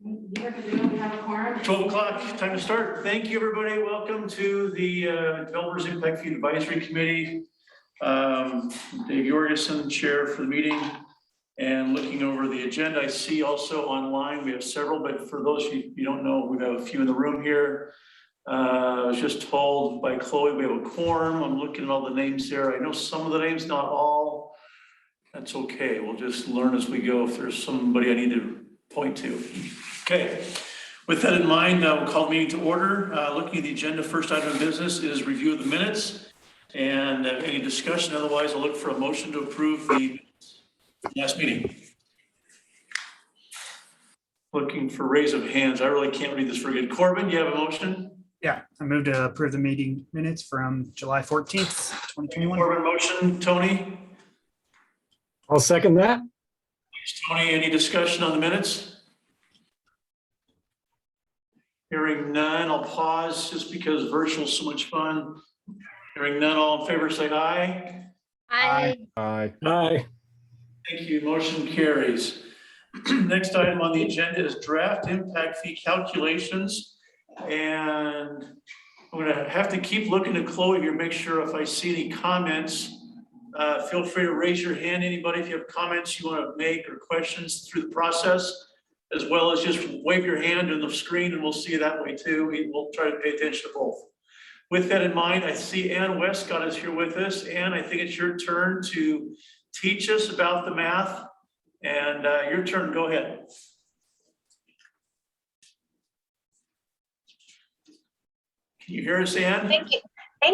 We have a quorum. 12 o'clock, time to start. Thank you, everybody. Welcome to the Developers Impact Fee Advisory Committee. Dave Jorgensen, chair for the meeting. And looking over the agenda, I see also online, we have several, but for those of you don't know, we have a few in the room here. I was just told by Chloe, we have a quorum. I'm looking at all the names here. I know some of the names, not all. That's okay. We'll just learn as we go if there's somebody I need to point to. Okay. With that in mind, we'll call the meeting to order. Looking at the agenda, first item of business is review of the minutes and any discussion. Otherwise, I'll look for a motion to approve the last meeting. Looking for raise of hands. I really can't read this very good. Corbin, do you have a motion? Yeah, I move to approve the meeting minutes from July 14th, 2021. Corbin motion. Tony? I'll second that. Tony, any discussion on the minutes? Hearing none, I'll pause just because virtual is so much fun. Hearing none, all in favor say aye. Aye. Aye. Aye. Thank you, motion carries. Next item on the agenda is draft impact fee calculations. And I'm gonna have to keep looking at Chloe here, make sure if I see any comments, feel free to raise your hand. Anybody, if you have comments you wanna make or questions through the process, as well as just wave your hand on the screen and we'll see you that way too. We'll try to pay attention to both. With that in mind, I see Ann Westcott is here with us. Ann, I think it's your turn to teach us about the math, and your turn, go ahead. Can you hear us, Ann? Thank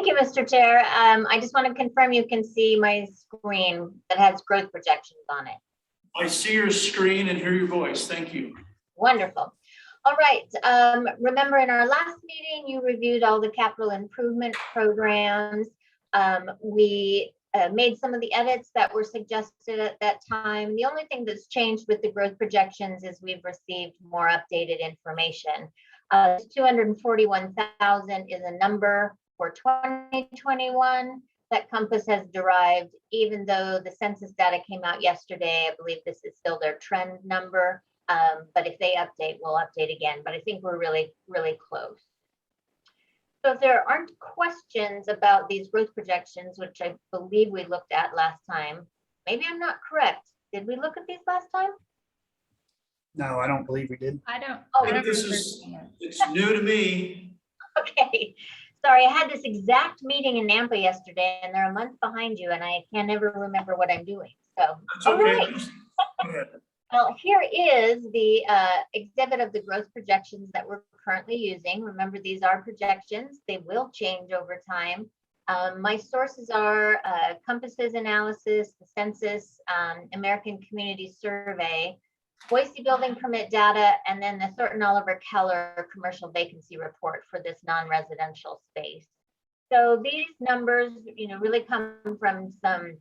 you, Mr. Chair. I just want to confirm you can see my screen that has growth projections on it. I see your screen and hear your voice. Thank you. Wonderful. All right. Remember in our last meeting, you reviewed all the capital improvement programs. We made some of the edits that were suggested at that time. The only thing that's changed with the growth projections is we've received more updated information. 241,000 is a number for 2021 that Compass has derived, even though the census data came out yesterday. I believe this is still their trend number, but if they update, we'll update again. But I think we're really, really close. So if there aren't questions about these growth projections, which I believe we looked at last time, maybe I'm not correct. Did we look at these last time? No, I don't believe we did. I don't. I think it's new to me. Okay. Sorry, I had this exact meeting in Nampa yesterday, and they're a month behind you, and I can never remember what I'm doing. So, That's all okay. right. Go ahead. Well, here is the exhibit of the growth projections that we're currently using. Remember, these are projections. They will change over time. My sources are Compass's analysis, the census, American Community Survey, Boise building permit data, and then the Thornton Oliver Keller commercial vacancy report for this non-residential space. So these numbers, really come from some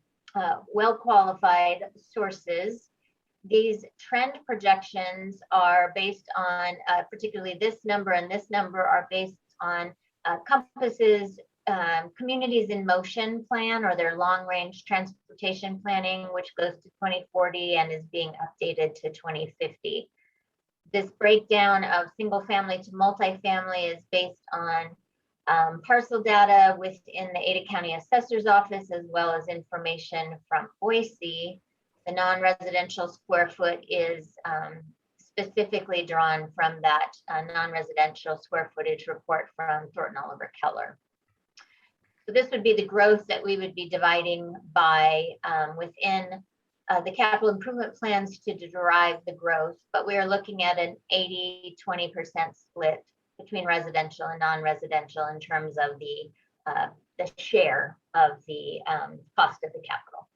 well-qualified sources. These trend projections are based on, particularly this number and this number are based on Compass's Communities in Motion plan, or their long-range transportation planning, which goes to 2040 and is being updated to 2050. This breakdown of single family to multifamily is based on parcel data within the Ada County Assessor's Office, as well as information from Boise. The non-residential square foot is specifically drawn from that non-residential square footage report from Thornton Oliver Keller. So this would be the growth that we would be dividing by within the capital improvement plans to derive the growth, but we are looking at an 80-20% split between residential and non-residential in terms of the share of the cost of the capital.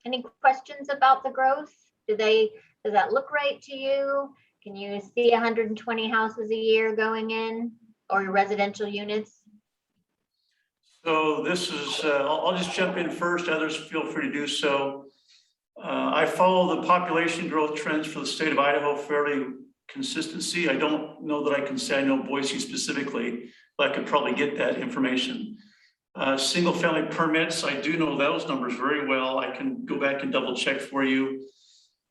Any questions about the growth? Does that look right to you? Can you see 120 houses a year going in, or residential units? So this is, I'll just jump in first. Others feel free to do so. I follow the population growth trends for the state of Idaho fairly consistency. I don't know that I can say I know Boise specifically, but I could probably get that information. Single family permits, I do know those numbers very well. I can go back and double check for you.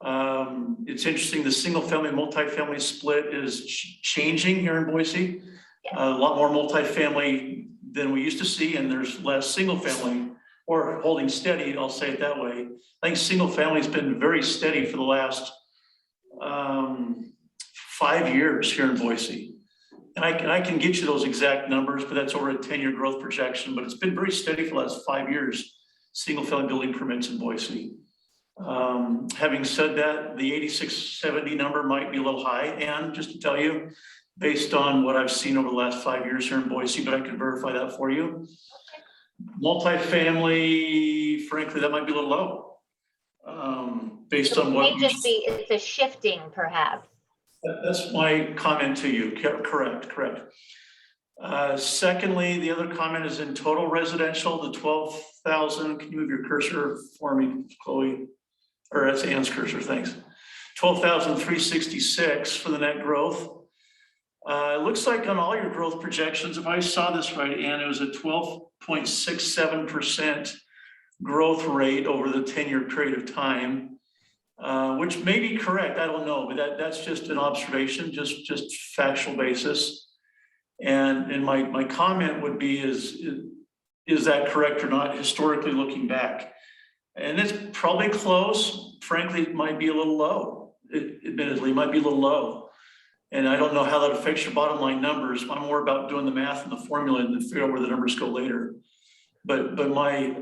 It's interesting, the single family, multifamily split is changing here in Boise. A lot more multifamily than we used to see, and there's less single family, or holding steady, I'll say it that way. I think single family's been very steady for the last 5 years here in Boise. And I can get you those exact numbers, but that's over a 10-year growth projection, but it's been very steady for the last 5 years, single family building permits in Boise. Having said that, the 8670 number might be a little high, and just to tell you, based on what I've seen over the last 5 years here in Boise, but I can verify that for you. Multifamily, frankly, that might be a little low. Based on what It may just be, it's a shifting perhaps. That's my comment to you. Correct. Secondly, the other comment is in total residential, the 12,000. Can you move your cursor for me, Chloe? Or that's Ann's cursor, thanks. 12,366 for the net growth. It looks like on all your growth projections, if I saw this right, Ann, it was a 12.67% growth rate over the 10-year period of time, which may be correct. I don't know, but that's just an observation, just factual basis. And my comment would be is that correct or not, historically looking back? And it's probably close. Frankly, it might be a little low. Admittedly, it might be a little low. And I don't know how that affects your bottom line numbers. I'm more about doing the math and the formula and then figure out where the numbers go later. But my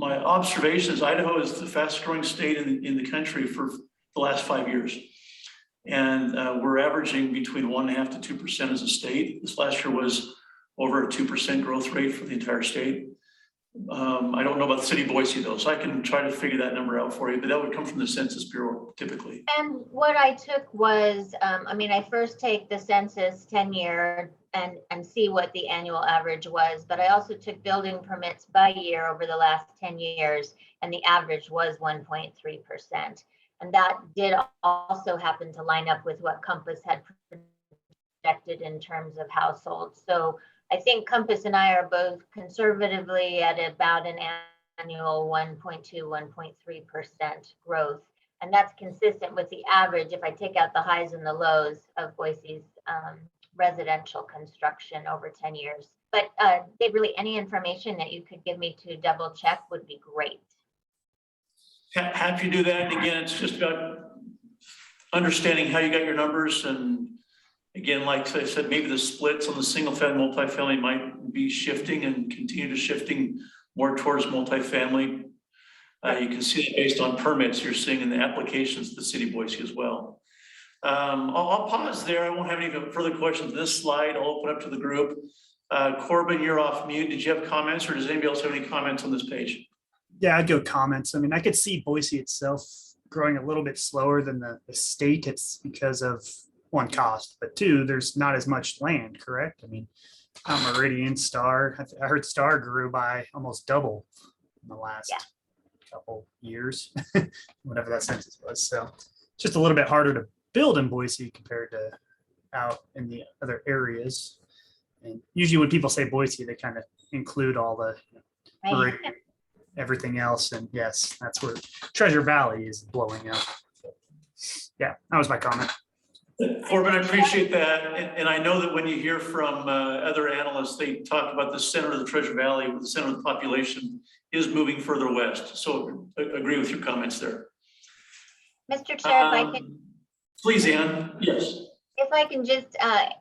observation is Idaho is the fastest growing state in the country for the last 5 years. And we're averaging between 1.5% to 2% as a state. This last year was over a 2% growth rate for the entire state. I don't know about the city of Boise though, so I can try to figure that number out for you, but that would come from the Census Bureau typically. And what I took was, I first take the census 10-year and see what the annual average was, but I also took building permits by year over the last 10 years, and the average was 1.3%. And that did also happen to line up with what Compass had projected in terms of households. So I think Compass and I are both conservatively at about an annual 1.2, 1.3% growth. And that's consistent with the average if I take out the highs and the lows of Boise's residential construction over 10 years. But Dave, really any information that you could give me to double check would be great. Happy to do that. And again, it's just about understanding how you got your numbers. And again, like I said, maybe the splits on the single family, multifamily might be shifting and continue to shifting more towards multifamily. You can see that based on permits you're seeing in the applications to the city of Boise as well. I'll pause there. I won't have any further questions on this slide. I'll open up to the group. Corbin, you're off mute. Did you have comments, or does anybody else have any comments on this page? Yeah, I'd go comments. I could see Boise itself growing a little bit slower than the state. It's because of one, cost, but two, there's not as much land, correct? Meridian, Star, I heard Star grew by almost double in the last couple years, whatever that census was. So it's just a little bit harder to build in Boise compared to out in the other areas. And usually when people say Boise, they kind of include all the Meridian, everything else. And yes, that's where Treasure Valley is blowing up. Yeah, that was my comment. Corbin, I appreciate that. And I know that when you hear from other analysts, they talk about the center of the Treasure Valley, the center of the population is moving further west. So I agree with your comments there. Mr. Chair, if I can. Please, Ann. Yes. If I can just add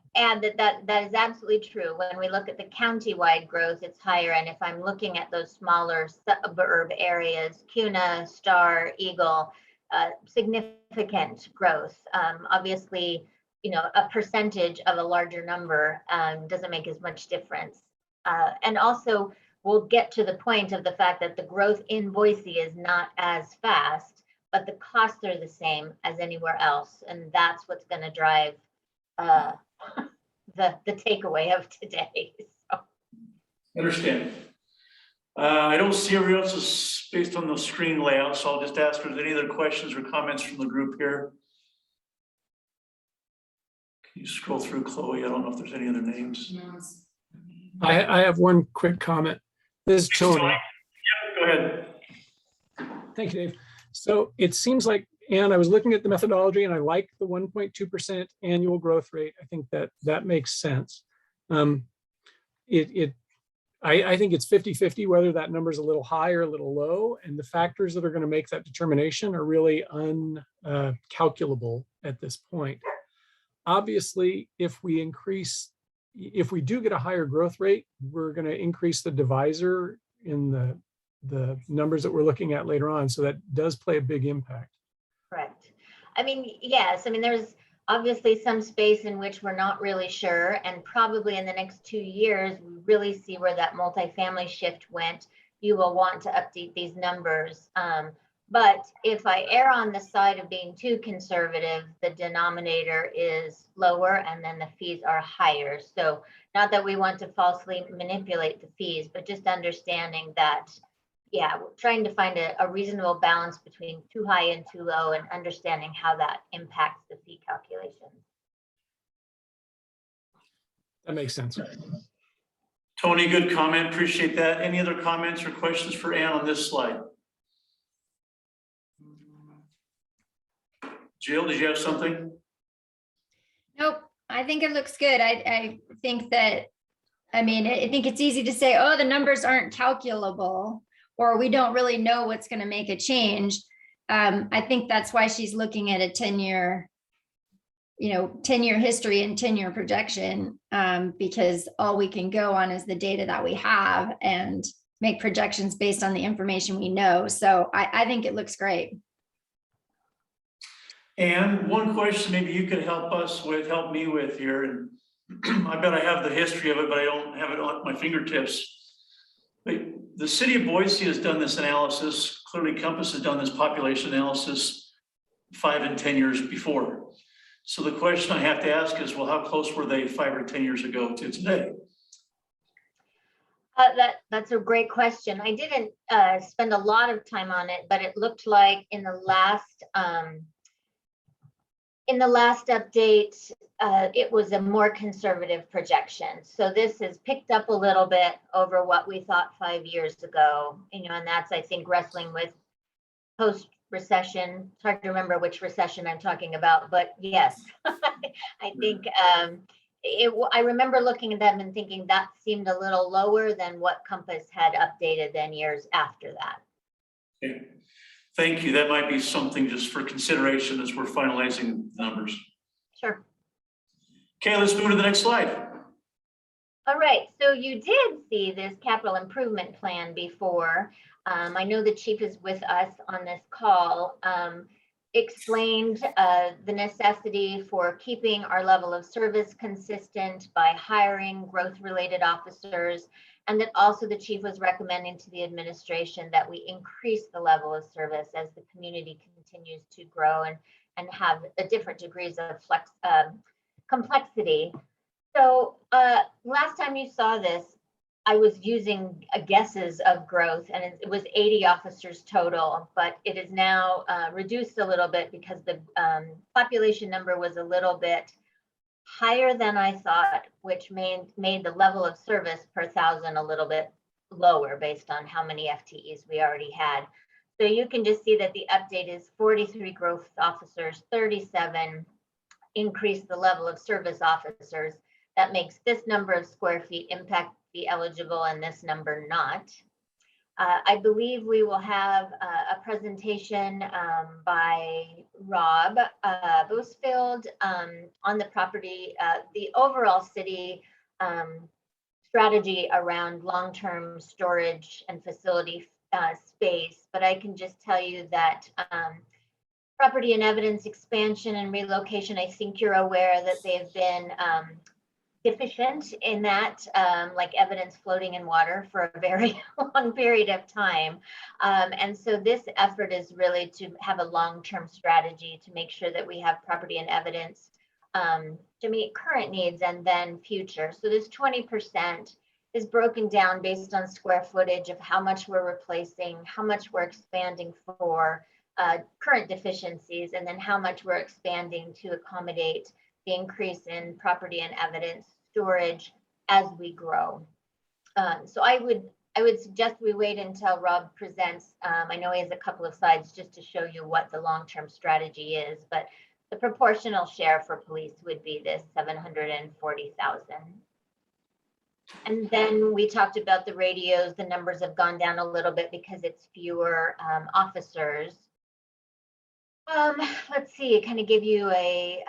that is absolutely true. When we look at the county-wide growth, it's higher. And if I'm looking at those smaller suburb areas, Kuna, Star, Eagle, significant growth. Obviously, a percentage of a larger number doesn't make as much difference. And also, we'll get to the point of the fact that the growth in Boise is not as fast, but the costs are the same as anywhere else. And that's what's going to drive the takeaway of today. So. Understand. I don't see everybody else's based on the screen layout, so I'll just ask if there's any other questions or comments from the group here. Can you scroll through, Chloe? I don't know if there's any other names. I have one quick comment. This is Tony. Yeah, go ahead. Thank you, Dave. So it seems like And I was looking at the methodology and I like the 1.2% annual growth rate. I think that makes sense. I think it's 50-50 whether that number is a little high or a little low. And the factors that are going to make that determination are really uncalculable at this point. Obviously, if we do get a higher growth rate, we're going to increase the divisor in the numbers that we're looking at later on. So that does play a big impact. Correct. I mean, yes, I mean, there's obviously some space in which we're not really sure, and probably in the next 2 years, we really see where that multifamily shift went. You will want to update these numbers. But if I err on the side of being too conservative, the denominator is lower and then the fees are higher. So not that we want to falsely manipulate the fees, but just understanding that, yeah, we're trying to find a reasonable balance between too high and too low and understanding how that impacts the fee calculation. That makes sense. Tony, good comment. Appreciate that. Any other comments or questions for Ann on this slide? Jill, did you have something? Nope, I think it looks good. I think that, I mean, I think it's easy to say, oh, the numbers aren't calculable, or we don't really know what's going to make a change. I think that's why she's looking at a 10-year, 10-year history and 10-year projection, because all we can go on is the data that we have and make projections based on the information we know. So I think it looks great. And one question maybe you could help me with here, and I bet I have the history of it, but I don't have it on my fingertips. But the city of Boise has done this analysis. Clearly Compass has done this population analysis 5 and 10 years before. So the question I have to ask is, well, how close were they 5 or 10 years ago to today? That's a great question. I didn't spend a lot of time on it, but it looked like in the last update, it was a more conservative projection. So this has picked up a little bit over what we thought 5 years ago, and that's, I think, wrestling with post-recession. It's hard to remember which recession I'm talking about, but yes, I think I remember looking at them and thinking that seemed a little lower than what Compass had updated then years after that. Okay. Thank you. That might be something just for consideration as we're finalizing the numbers. Sure. Okay, let's move to the next slide. All right, so you did see this capital improvement plan before. I know the chief is with us on this call. Explained the necessity for keeping our level of service consistent by hiring growth-related officers, and that also the chief was recommending to the administration that we increase the level of service as the community continues to grow and have different degrees of complexity. So last time you saw this, I was using guesses of growth, and it was 80 officers total, but it is now reduced a little bit because the population number was a little bit higher than I thought, which made the level of service per thousand a little bit lower based on how many FTEs we already had. So you can just see that the update is 43 growth officers, 37 increase the level of service officers. That makes this number of square feet impact fee eligible and this number not. I believe we will have a presentation by Rob Boosfield on the property, the overall city strategy around long-term storage and facility space. But I can just tell you that property and evidence expansion and relocation, I think you're aware that they've been deficient in that, like evidence floating in water for a very long period of time. And so this effort is really to have a long-term strategy to make sure that we have property and evidence to meet current needs and then future. So this 20% is broken down based on square footage of how much we're replacing, how much we're expanding for current deficiencies, and then how much we're expanding to accommodate the increase in property and evidence storage as we grow. So I would I would suggest we wait until Rob presents. I know he has a couple of slides just to show you what the long-term strategy is, but the proportional share for police would be this 740,000. And then we talked about the radios. The numbers have gone down a little bit because it's fewer officers. Let's see, kind of give you a,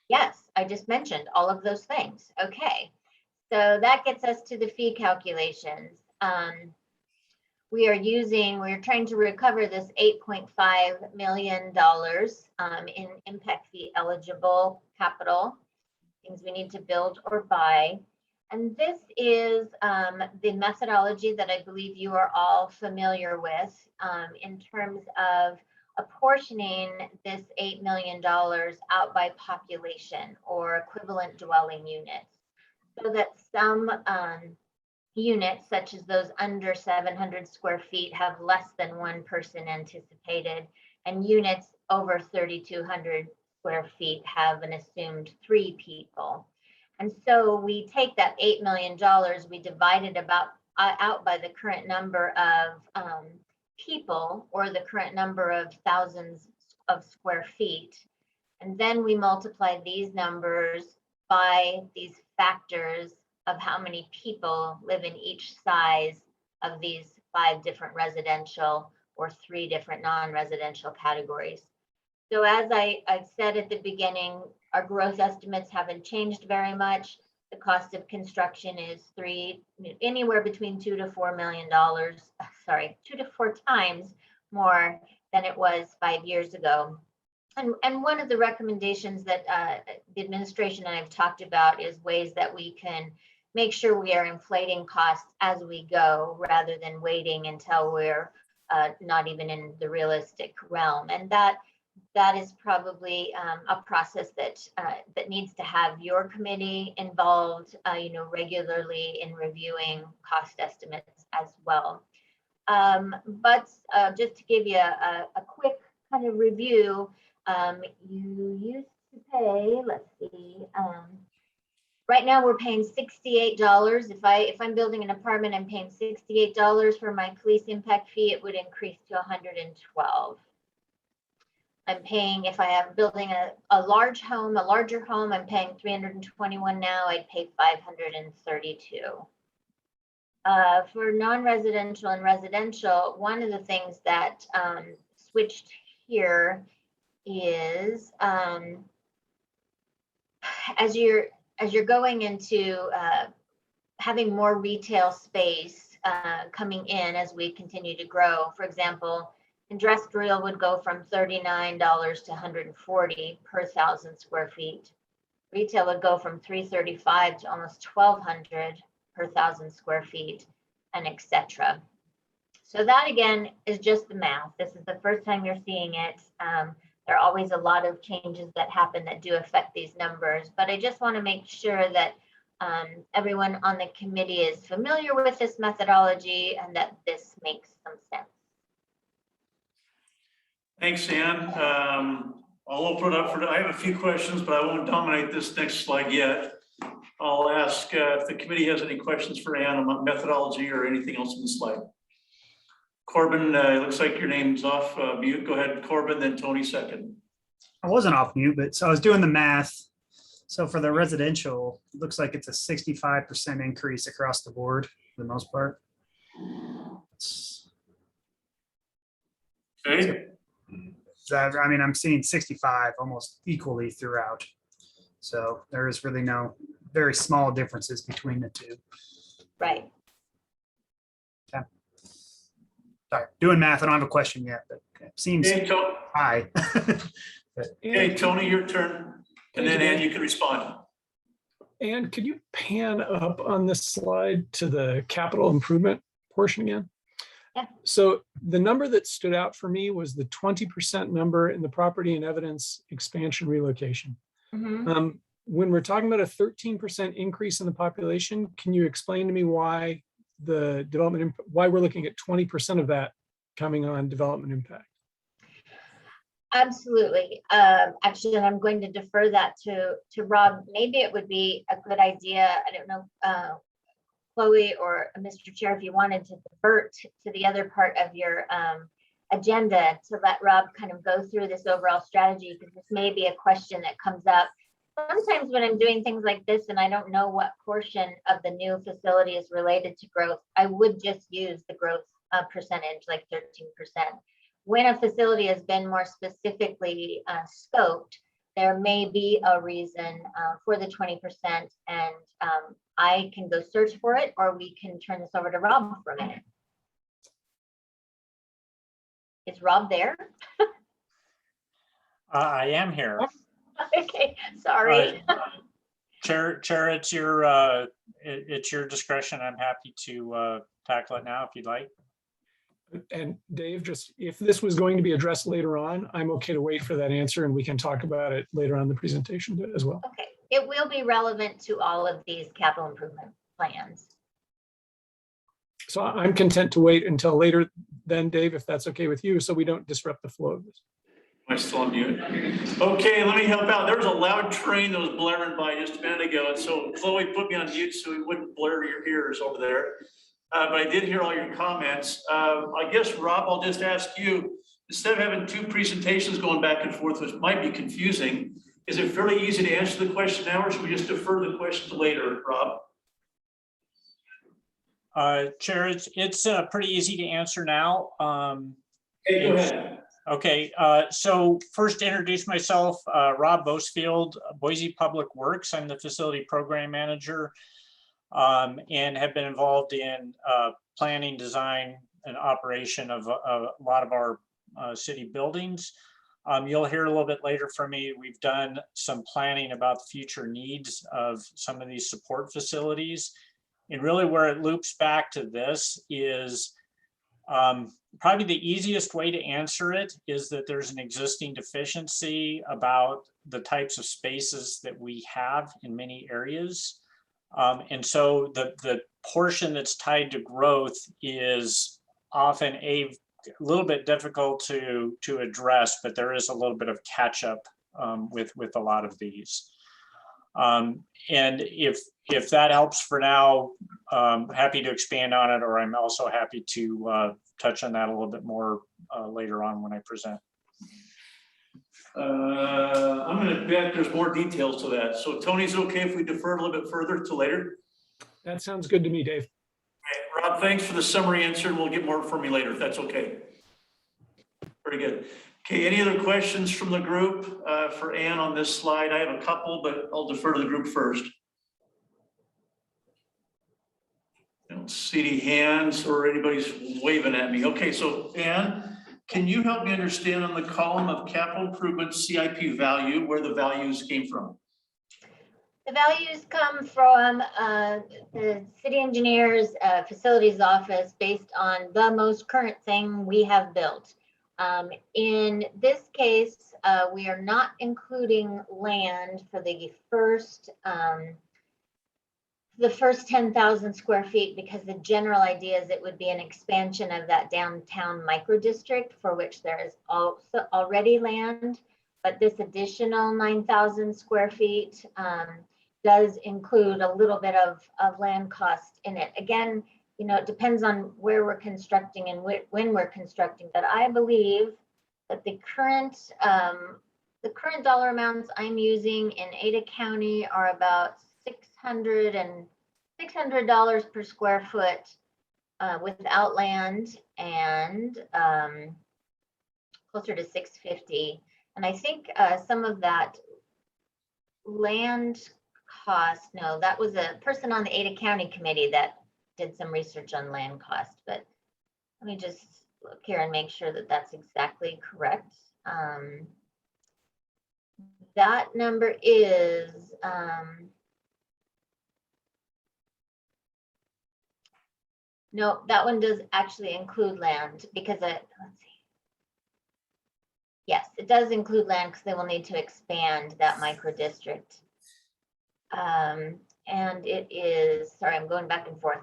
yes, I just mentioned all of those things. Okay, so that gets us to the fee calculations. We're trying to recover this $8.5 million in impact fee eligible capital, things we need to build or buy. And this is the methodology that I believe you are all familiar with in terms of apportioning this $8 million out by population or equivalent dwelling units, so that some units, such as those under 700 square feet, have less than one person anticipated, and units over 3,200 square feet have an assumed 3 people. And so we take that $8 million, we divide it out by the current number of people, or the current number of thousands of square feet. And then we multiply these numbers by these factors of how many people live in each size of these 5 different residential or 3 different non-residential categories. So as I've said at the beginning, our growth estimates haven't changed very much. The cost of construction is anywhere between $2 to $4 million, 2 to 4 times more than it was 5 years ago. And one of the recommendations that the administration and I've talked about is ways that we can make sure we are inflating costs as we go, rather than waiting until we're not even in the realistic realm. And that is probably a process that needs to have your committee involved, regularly in reviewing cost estimates as well. But just to give you a quick kind of review, you used to pay, let's see, right now we're paying $68. If I'm building an apartment, I'm paying $68 for my police impact fee. It would increase to $112. I'm paying, if I am building a larger home, I'm paying $321 now. I'd pay $532. For non-residential and residential, one of the things that switched here is as you're going into having more retail space coming in as we continue to grow. For example, industrial would go from $39 to $140 per 1,000 square feet. Retail would go from $335 to almost $1,200 per 1,000 square feet, and etc. So that again is just the math. This is the first time you're seeing it. There are always a lot of changes that happen that do affect these numbers, but I just want to make sure that everyone on the committee is familiar with this methodology and that this makes some sense. Thanks, Ann. I'll open it up I have a few questions, but I won't dominate this next slide yet. I'll ask if the committee has any questions for Ann about methodology or anything else in the slide. Corbin, it looks like your name's off mute. Go ahead, Corbin, then Tony second. I wasn't off mute, but so I was doing the math. So for the residential, it looks like it's a 65% increase across the board for the most part. Okay. I mean, I'm seeing 65 almost equally throughout. So there is really no very small differences between the two. Right. Okay. Sorry, doing math. I don't have a question yet, but it seems high. Okay, Tony, your turn. And then Ann, you can respond. And could you pan up on this slide to the capital improvement portion again? Yeah. So the number that stood out for me was the 20% number in the property and evidence expansion relocation. Mm-hmm. When we're talking about a 13% increase in the population, can you explain to me why why we're looking at 20% of that coming on development impact? Absolutely. Actually, I'm going to defer that to Rob. Maybe it would be a good idea. I don't know, Chloe or Mr. Chair, if you wanted to divert to the other part of your agenda to let Rob kind of go through this overall strategy, because this may be a question that comes up. Sometimes when I'm doing things like this and I don't know what portion of the new facility is related to growth, I would just use the growth percentage, like 13%. When a facility has been more specifically scoped, there may be a reason for the 20%, and I can go search for it, or we can turn this over to Rob for a minute. Is Rob there? I am here. Okay, sorry. Chair, it's your discretion. I'm happy to tackle it now if you'd like. And Dave, just if this was going to be addressed later on, I'm okay to wait for that answer and we can talk about it later on in the presentation as well. Okay, it will be relevant to all of these capital improvement plans. So I'm content to wait until later then, Dave, if that's okay with you, so we don't disrupt the flow of this. Am I still on mute? Okay, let me help out. There was a loud train that was blaring by just a minute ago, and so Chloe put me on mute so we wouldn't blare your ears over there. But I did hear all your comments. I guess, Rob, I'll just ask you, instead of having two presentations going back and forth, which might be confusing, is it fairly easy to answer the question now, or should we just defer the question to later, Rob? Chair, it's pretty easy to answer now. Hey, go ahead. Okay, so first to introduce myself, Rob Bosefield, Boise Public Works. I'm the facility program manager and have been involved in planning, design, and operation of a lot of our city buildings. You'll hear a little bit later from me. We've done some planning about the future needs of some of these support facilities. And really where it loops back to this is probably the easiest way to answer it is that there's an existing deficiency about the types of spaces that we have in many areas. And so the portion that's tied to growth is often a little bit difficult to address, but there is a little bit of catch up with a lot of these. And if that helps for now, happy to expand on it, or I'm also happy to touch on that a little bit more later on when I present. I'm gonna bet there's more details to that. So Tony's okay if we defer a little bit further to later? That sounds good to me, Dave. Okay, Rob, thanks for the summary answer, and we'll get more from you later, if that's okay. Very good. Okay, any other questions from the group for Ann on this slide? I have a couple, but I'll defer to the group first. I don't see any hands or anybody's waving at me. Okay, so Ann, can you help me understand on the column of capital improvement CIP value, where the values came from? The values come from the city engineer's facilities office based on the most current thing we have built. In this case, we are not including land for the first 10,000 square feet, because the general idea is it would be an expansion of that downtown micro district for which there is also already land. But this additional 9,000 square feet does include a little bit of land cost in it. Again, you know, it depends on where we're constructing and when we're constructing, but I believe that the current dollar amounts I'm using in Ada County are about $600 per square foot without land, and closer to $650. And I think some of that land cost, no, that was a person on the Ada County committee that did some research on land cost, but let me just look here and make sure that that's exactly correct. That number is no, that one does actually include land, because let's see. Yes, it does include land because they will need to expand that micro district. And it is, sorry, I'm going back and forth.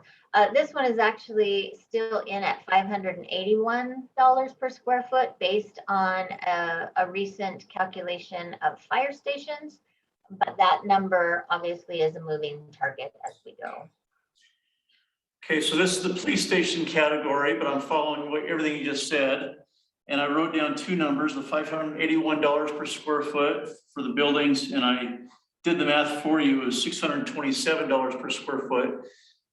This one is actually still in at $581 per square foot based on a recent calculation of fire stations. But that number obviously is a moving target as we go. Okay, so this is the police station category, but I'm following everything you just said. And I wrote down two numbers, the $581 per square foot for the buildings, and I did the math for you, it was $627 per square foot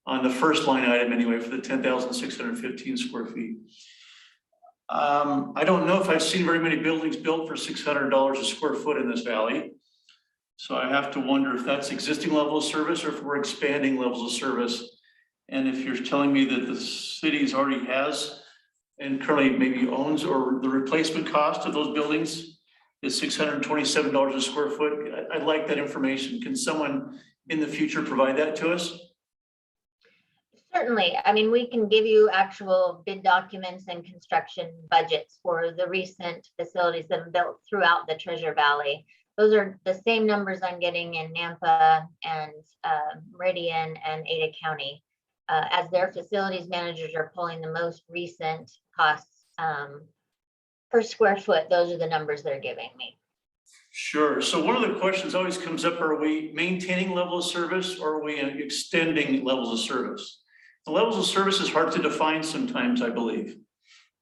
on the first line item anyway, for the 10,615 square feet. I don't know if I've seen very many buildings built for $600 a square foot in this valley. So I have to wonder if that's existing level of service or if we're expanding levels of service. And if you're telling me that the city's already has and currently maybe owns, or the replacement cost of those buildings is $627 a square foot, I'd like that information. Can someone in the future provide that to us? Certainly. I mean, we can give you actual bid documents and construction budgets for the recent facilities that have been built throughout the Treasure Valley. Those are the same numbers I'm getting in Nampa and Meridian and Ada County. As their facilities managers are pulling the most recent costs per square foot, those are the numbers they're giving me. Sure. So one of the questions always comes up, are we maintaining level of service or are we extending levels of service? The levels of service is hard to define sometimes, I believe.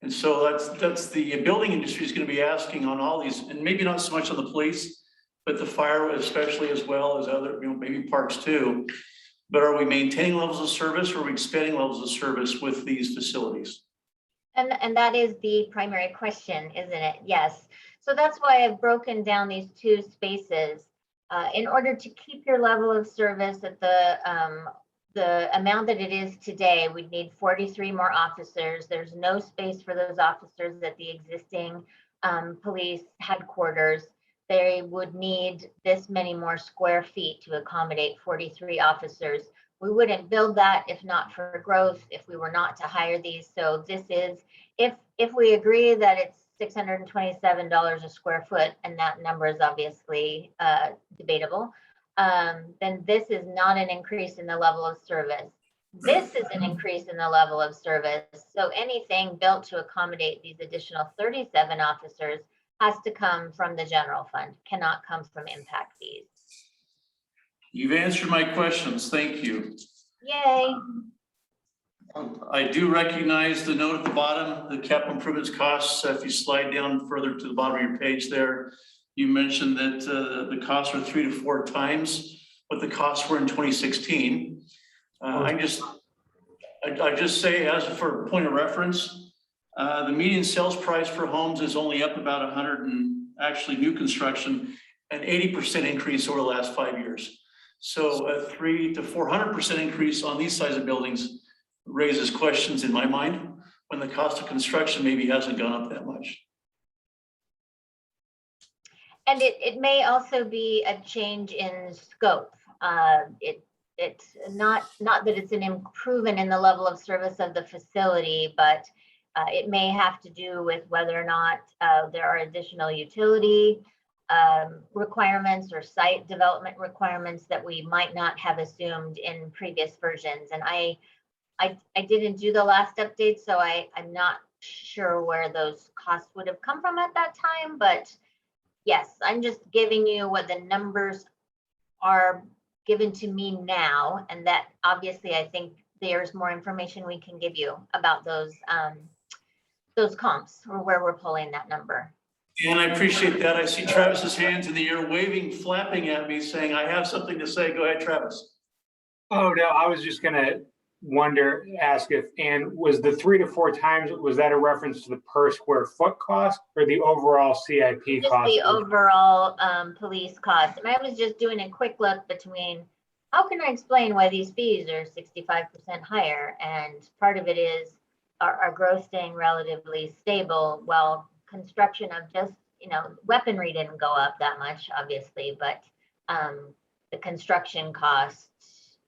And so that's the building industry is going to be asking on all these, and maybe not so much on the police, but the fire especially, as well as other, maybe parks too. But are we maintaining levels of service or are we expanding levels of service with these facilities? And that is the primary question, isn't it? Yes. So that's why I've broken down these two spaces. In order to keep your level of service at the amount that it is today, we'd need 43 more officers. There's no space for those officers at the existing police headquarters. They would need this many more square feet to accommodate 43 officers. We wouldn't build that if not for growth, if we were not to hire these. So this is, if we agree that it's $627 a square foot, and that number is obviously debatable, then this is not an increase in the level of service. This is an increase in the level of service. So anything built to accommodate these additional 37 officers has to come from the general fund, cannot come from impact fees. You've answered my questions. Thank you. Yay. I do recognize the note at the bottom, the capital improvements costs. If you slide down further to the bottom of your page there, you mentioned that the costs are 3 to 4 times what the costs were in 2016. I just say, as for point of reference, the median sales price for homes is only up about 100, and actually new construction, an 80% increase over the last 5 years. So a 300 to 400% increase on these size of buildings raises questions in my mind when the cost of construction maybe hasn't gone up that much. And it may also be a change in scope. It's not that it's an improvement in the level of service of the facility, but it may have to do with whether or not there are additional utility requirements or site development requirements that we might not have assumed in previous versions. And I didn't do the last update, so I'm not sure where those costs would have come from at that time. But yes, I'm just giving you what the numbers are given to me now, and that obviously I think there's more information we can give you about those comps or where we're pulling that number. And I appreciate that. I see Travis's hands in the air waving, flapping at me saying, I have something to say. Go ahead, Travis. Oh, no, I was just gonna ask if, and was the 3 to 4 times, was that a reference to the per square foot cost or the overall CIP Just cost? the overall police cost. And I was just doing a quick look between how can I explain why these fees are 65% higher? And part of it is our growth staying relatively stable, while construction of just, weaponry didn't go up that much, obviously, but the construction costs,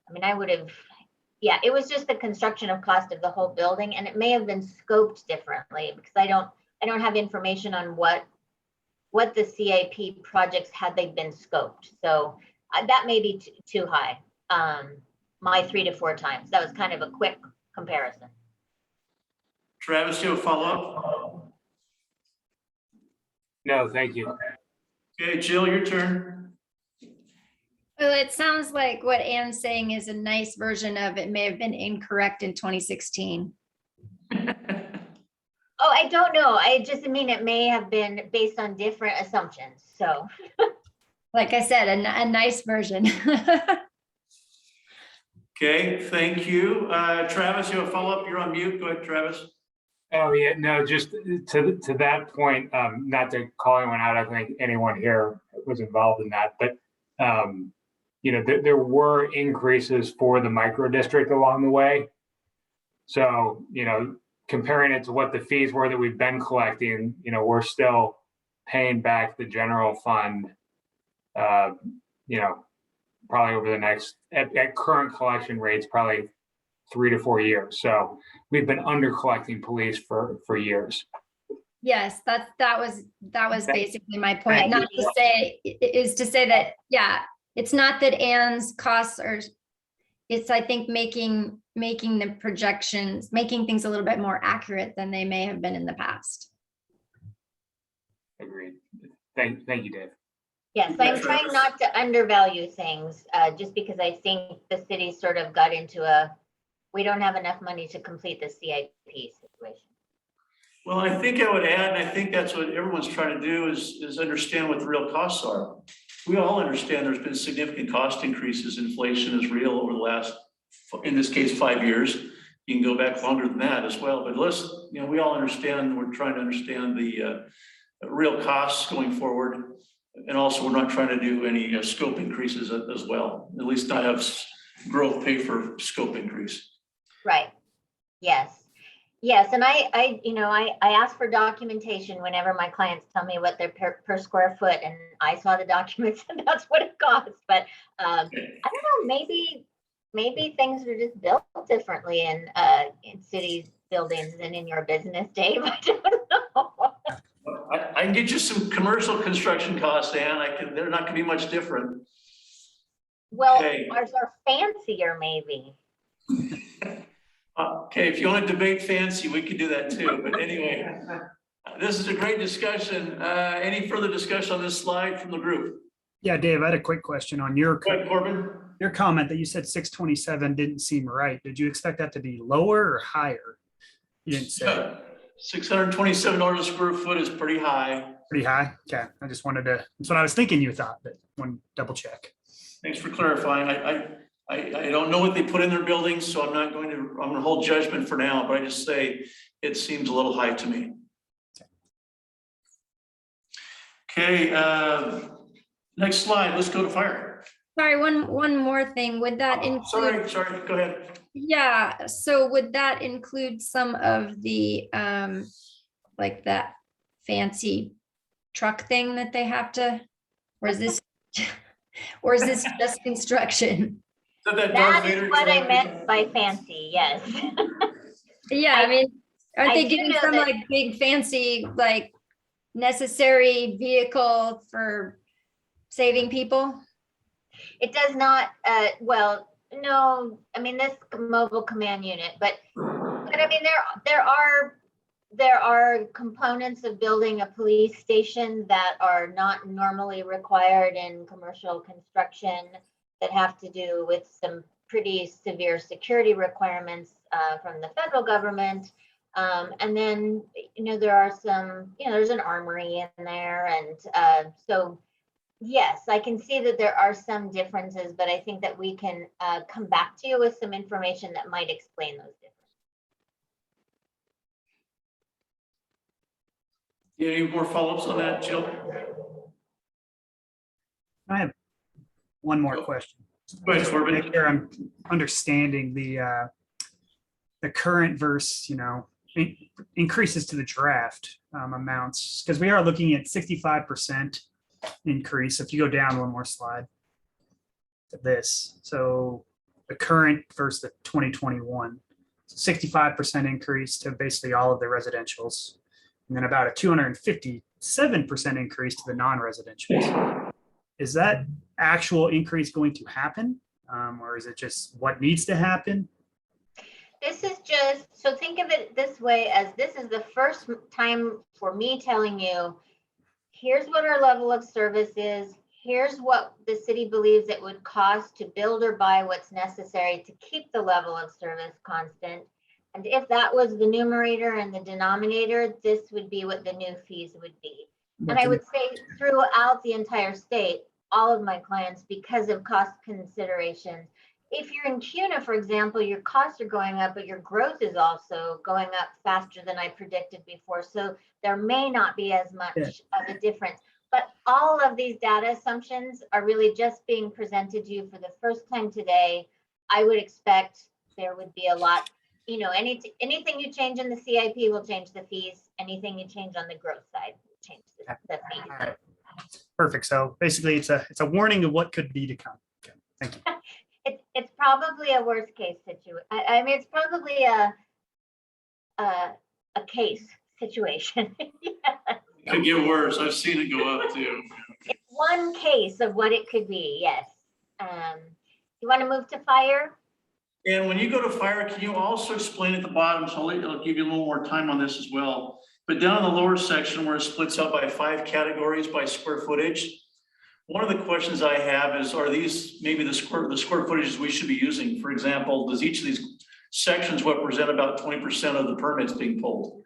I mean, it was just the construction of cost of the whole building, and it may have been scoped differently because I don't have information on what the CIP projects had they been scoped. So that may be too high. My 3 to 4 times. That was kind of a quick comparison. Travis, you have a follow-up? No, thank you. Okay, Jill, your turn. Well, it sounds like what Anne's saying is a nice version of it may have been incorrect in 2016. Oh, I don't know. I just mean it may have been based on different assumptions. So Like I said, a nice version. Okay, thank you. Travis, you have a follow-up? You're on mute. Go ahead, Travis. Oh, yeah, no, just to that point, not to call anyone out, I think anyone here was involved in that, but, there were increases for the micro district along the way. So, comparing it to what the fees were that we've been collecting, we're still paying back the general fund, probably over the next, at current collection rates, probably 3 to 4 years. So we've been under collecting police for years. Yes, that was basically my point. Not to say, is to say that, yeah, it's not that Anne's costs are, it's, I think, making the projections, making things a little bit more accurate than they may have been in the past. Agreed. Thank you, Dave. yes, I'm trying not to undervalue things, just because I think the city sort of got into we don't have enough money to complete the CIP situation. Well, I think I would add, and I think that's what everyone's trying to do is understand what the real costs are. We all understand there's been significant cost increases. Inflation is real over the last, in this case, 5 years. You can go back longer than that as well, but we all understand, we're trying to understand the real costs going forward. And also, we're not trying to do any scope increases as well, at least not have growth pay for scope increase. Right. Yes. Yes. And I ask for documentation whenever my clients tell me what their per square foot, and I saw the documents and that's what it costs. But I don't know, maybe things are just built differently in cities buildings than in your business, Dave. I don't know. I can get you some commercial construction costs, Ann. They're not gonna be much different. Well, Okay. ours are fancier, maybe. Okay, if you want to debate fancy, we could do that too. But anyway, this is a great discussion. Any further discussion on this slide from the group? Yeah, Dave, I had a quick question on your Go ahead, Corbin. your comment that you said 627 didn't seem right. Did you expect that to be lower or higher? You didn't say. $627 a square foot is pretty high. Pretty high? Okay, I just wanted to, that's what I was thinking you thought, but one double check. Thanks for clarifying. I don't know what they put in their buildings, so I'm going to hold judgment for now, but I just say it seems a little high to me. Okay, next slide. Let's go to fire. Sorry, one more thing. Would that include? Sorry, go ahead. Yeah, so would that include some of the, like that fancy truck thing that they have to, or is this just construction? That is what I meant by fancy, yes. Yeah, I mean, aren't I they do getting know some that- like big fancy, like necessary vehicle for saving people? It does not, well, no, I mean, this mobile command unit, but I mean, there are components of building a police station that are not normally required in commercial construction that have to do with some pretty severe security requirements from the federal government. And then, there are some, there's an armory in there. And so, yes, I can see that there are some differences, but I think that we can come back to you with some information that might explain those differences. Any more follow-ups on that, Jill? I have one more question. Go ahead, Corbin. Make sure I'm understanding the current verse, increases to the draft amounts, because we are looking at 65% increase. If you go down one more slide to this, so the current versus the 2021, 65% increase to basically all of the residentials, and then about a 257% increase to the non-residentials. Is that actual increase going to happen? Or is it just what needs to happen? This is just, so think of it this way, as this is the first time for me telling you, here's what our level of service is, here's what the city believes it would cost to build or buy what's necessary to keep the level of service constant. And if that was the numerator and the denominator, this would be what the new fees would be. And I would say throughout the entire state, all of my clients, because of cost considerations, if you're in CUNA, for example, your costs are going up, but your growth is also going up faster than I predicted before. So there may not be as much of a difference. But all of these data assumptions are really just being presented to you for the first time today. I would expect there would be a lot, you know, anything you change in the CIP will change the fees. Anything you change on the growth side will change the fees. All right. Perfect. So basically it's a warning of what could be to come. Okay. Thank you. It's probably a worst case situation. I mean, it's probably a case situation. Yeah. It could get worse. I've seen it go up too. It's one case of what it could be. Yes. You want to move to fire? And when you go to fire, can you also explain at the bottom, so I'll give you a little more time on this as well. But down in the lower section where it splits up by 5 categories by square footage, one of the questions I have is, are these maybe the square footages we should be using? For example, does each of these sections represent about 20% of the permits being pulled?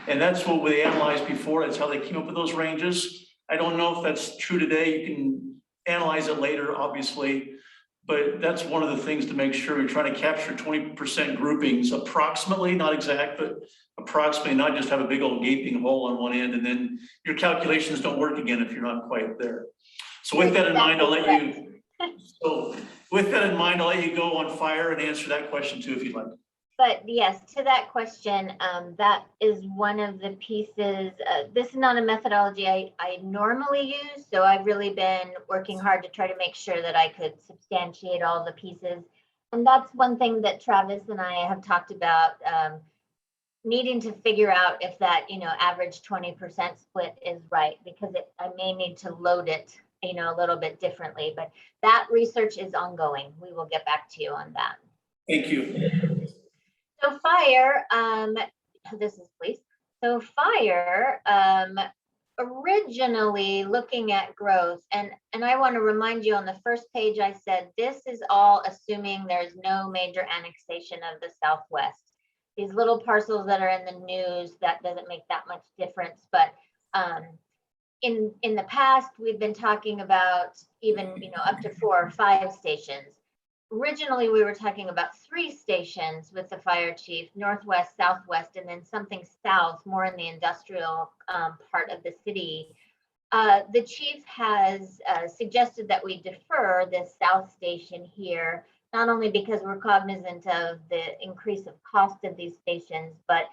And that's what we analyzed before. That's how they came up with those ranges. I don't know if that's true today. You can analyze it later, obviously, but that's one of the things to make sure you're trying to capture 20% groupings approximately, not exact, but approximately, not just have a big old gaping hole on one end and then your calculations don't work again if you're not quite there. So with that in mind, I'll let you. So with that in mind, I'll let you go on fire and answer that question too, if you'd like. But yes, to that question, that is one of the pieces. This is not a methodology I normally use, so I've really been working hard to try to make sure that I could substantiate all the pieces. And that's one thing that Travis and I have talked about, needing to figure out if that, you know, average 20% split is right, because I may need to load it, you know, a little bit differently, but that research is ongoing. We will get back to you on that. Thank you. So fire, this is police. So fire, originally looking at growth, and I want to remind you on the first page, I said, this is all assuming there's no major annexation of the Southwest. These little parcels that are in the news, that doesn't make that much difference. But in the past, we've been talking about even, you know, up to 4 or 5 stations. Originally, we were talking about 3 stations with the fire chief, northwest, southwest, and then something south, more in the industrial part of the city. The chief has suggested that we defer this south station here, not only because we're cognizant of the increase of cost of these stations, but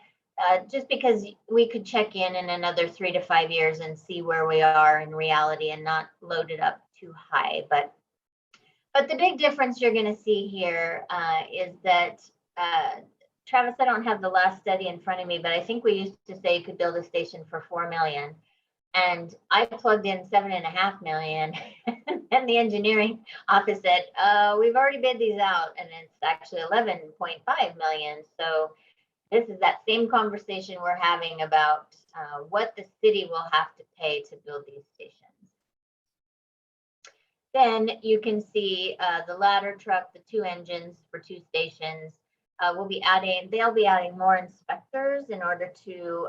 just because we could check in another 3 to 5 years and see where we are in reality and not load it up too high. But the big difference you're going to see here is that, Travis, I don't have the last study in front of me, but I think we used to say you could build a station for $4 million. And I plugged in $7.5 million, and the engineering office said, we've already bid these out, and it's actually $11.5 million. So this is that same conversation we're having about what the city will have to pay to build these stations. Then you can see the ladder truck, the 2 engines for 2 stations. They'll be adding more inspectors in order to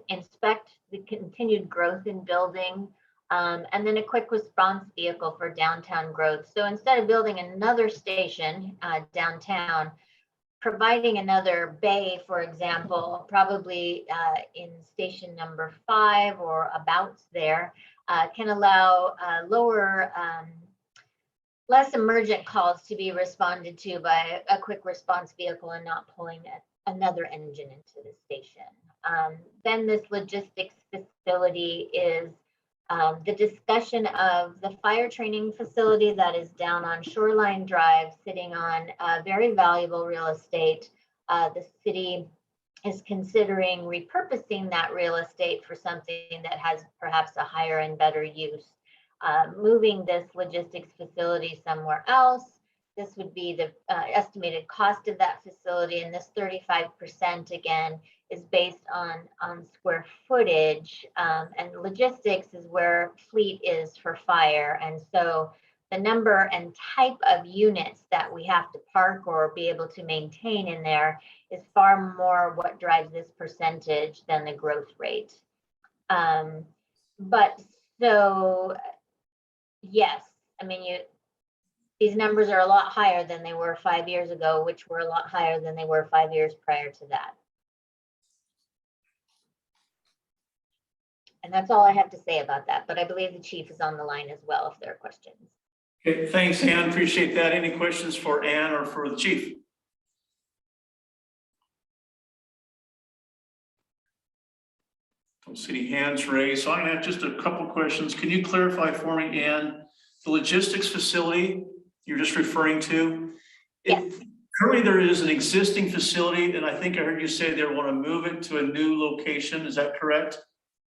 inspect the continued growth in building, and then a quick response vehicle for downtown growth. So instead of building another station downtown, providing another bay, for example, probably in station number 5 or about there, can allow less emergent calls to be responded to by a quick response vehicle and not pulling another engine into the station. Then this logistics facility is the discussion of the fire training facility that is down on Shoreline Drive, sitting on very valuable real estate. The city is considering repurposing that real estate for something that has perhaps a higher and better use. Moving this logistics facility somewhere else, this would be the estimated cost of that facility, and this 35% again is based on square footage, and logistics is where fleet is for fire. And so the number and type of units that we have to park or be able to maintain in there is far more what drives this percentage than the growth rate. But so, yes, I mean, these numbers are a lot higher than they were 5 years ago, which were a lot higher than they were 5 years prior to that. And that's all I have to say about that, but I believe the chief is on the line as well if there are questions. Okay, thanks, Ann. Appreciate that. Any questions for Ann or for the chief? Don't see any hands raised. So I'm gonna have just a couple questions. Can you clarify for me, Ann, the logistics facility you're just referring to? Yes. Currently there is an existing facility, and I think I heard you say they want to move it to a new location. Is that correct?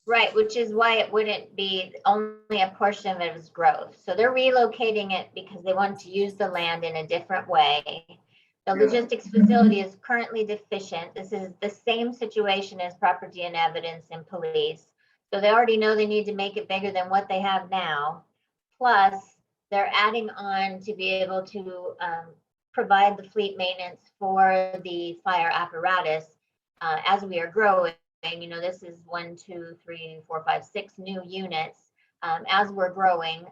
Right, which is why it wouldn't be only a portion of it is growth. So they're relocating it because they want to use the land in a different way. The logistics facility is currently deficient. This is the same situation as property and evidence and police. So they already know they need to make it bigger than what they have now. Plus, they're adding on to be able to provide the fleet maintenance for the fire apparatus as we are growing. You know, this is 1, 2, 3, 4, 5, 6 new units as we're growing.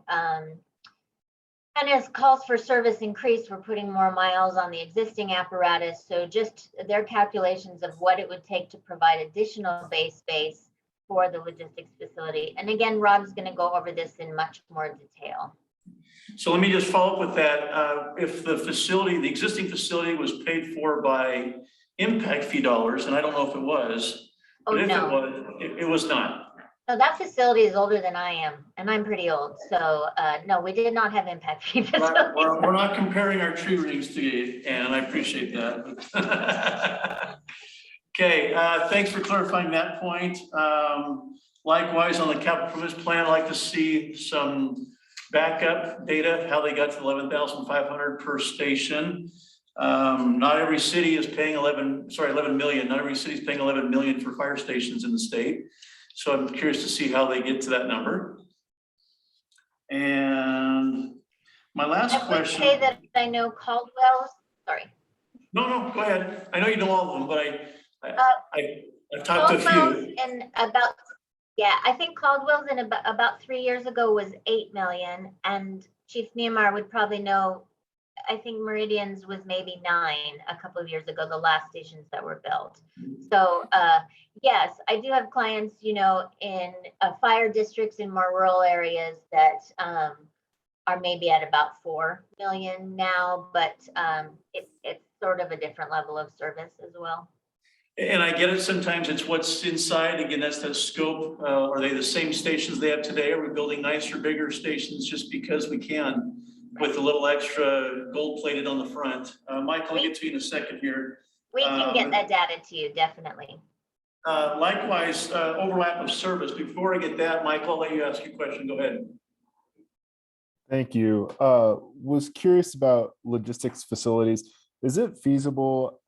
And as calls for service increase, we're putting more miles on the existing apparatus. So just their calculations of what it would take to provide additional base space for the logistics facility. And again, Rob's going to go over this in much more detail. So let me just follow up with that. If the facility, the existing facility was paid for by impact fee dollars, and I don't know if it was, but if it was, it was not. No, that facility is older than I am, and I'm pretty old. So no, we did not have impact fee facilities. We're not comparing our tree rings to you, and I appreciate that. Okay, thanks for clarifying that point. Likewise, on the capital improvements plan, I'd like to see some backup data, how they got to 11,500 per station. Not every city is paying 11 million. Not every city is paying 11 million for fire stations in the state. So I'm curious to see how they get to that number. And my last question. I would say that I know Caldwell's, sorry. No, go ahead. I know you know all of them, but I've talked to a few. And about, yeah, I think Caldwell's in about 3 years ago was 8 million, and Chief Niemeyer would probably know. I think Meridian's was maybe 9 a couple of years ago, the last stations that were built. So yes, I do have clients, you know, in fire districts in more rural areas that are maybe at about 4 million now, but it's sort of a different level of service as well. And I get it, sometimes it's what's inside. Again, that's the scope. Are they the same stations they have today? Are we building nicer, bigger stations just because we can, with a little extra gold plated on the front? Michael, I'll get to you in a second here. We can get that data to you, definitely. Likewise, overlap of service. Before I get that, Michael, I'll let you ask your question. Go ahead. Thank you. Was curious about logistics facilities. Is it feasible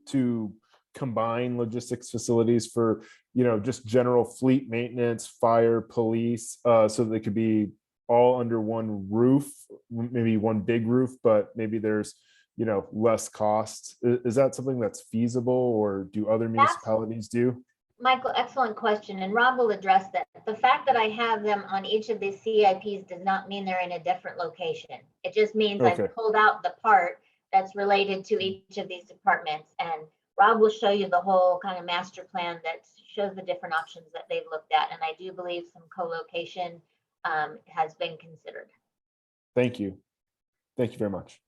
to combine logistics facilities for, you know, just general fleet maintenance, fire, police, so that they could be all under one roof, maybe one big roof, but maybe there's, you know, less costs? Is that something that's feasible, or do other municipalities do? Michael, excellent question, and Rob will address that. The fact that I have them on each of these CIPs does not mean they're in a different location. It just means Okay. I've pulled out the part that's related to each of these departments, and Rob will show you the whole kind of master plan that shows the different options that they've looked at, and I do believe some co-location has been considered. Thank you. Thank you very much.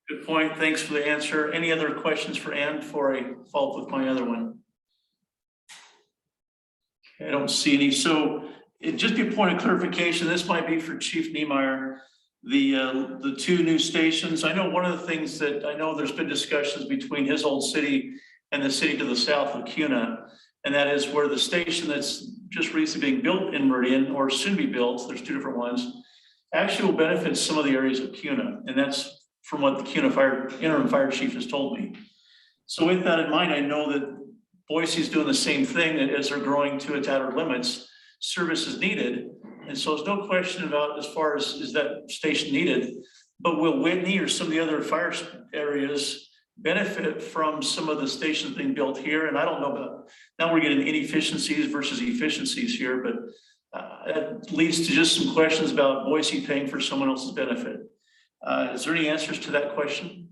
Good point. Thanks for the answer. Any other questions for Ann before I follow up with my other one? Okay, I don't see any. So it just be a point of clarification. This might be for Chief Niemeyer. The 2 new stations. I know one of the things that I know there's been discussions between his old city and the city to the south of Kuna, and that is where the station that's just recently being built in Meridian, or soon to be built, there's 2 different ones, actually will benefit some of the areas of Kuna, and that's from what the Kuna interim fire chief has told me. So with that in mind, I know that Boise's doing the same thing as they're growing to its outer limits, service is needed. And so there's no question about as far as is that station needed, but will Whitney or some of the other fire areas benefit from some of the stations being built here? And I don't know about, now we're getting inefficiencies versus efficiencies here, but it leads to just some questions about Boise paying for someone else's benefit. Is there any answers to that question?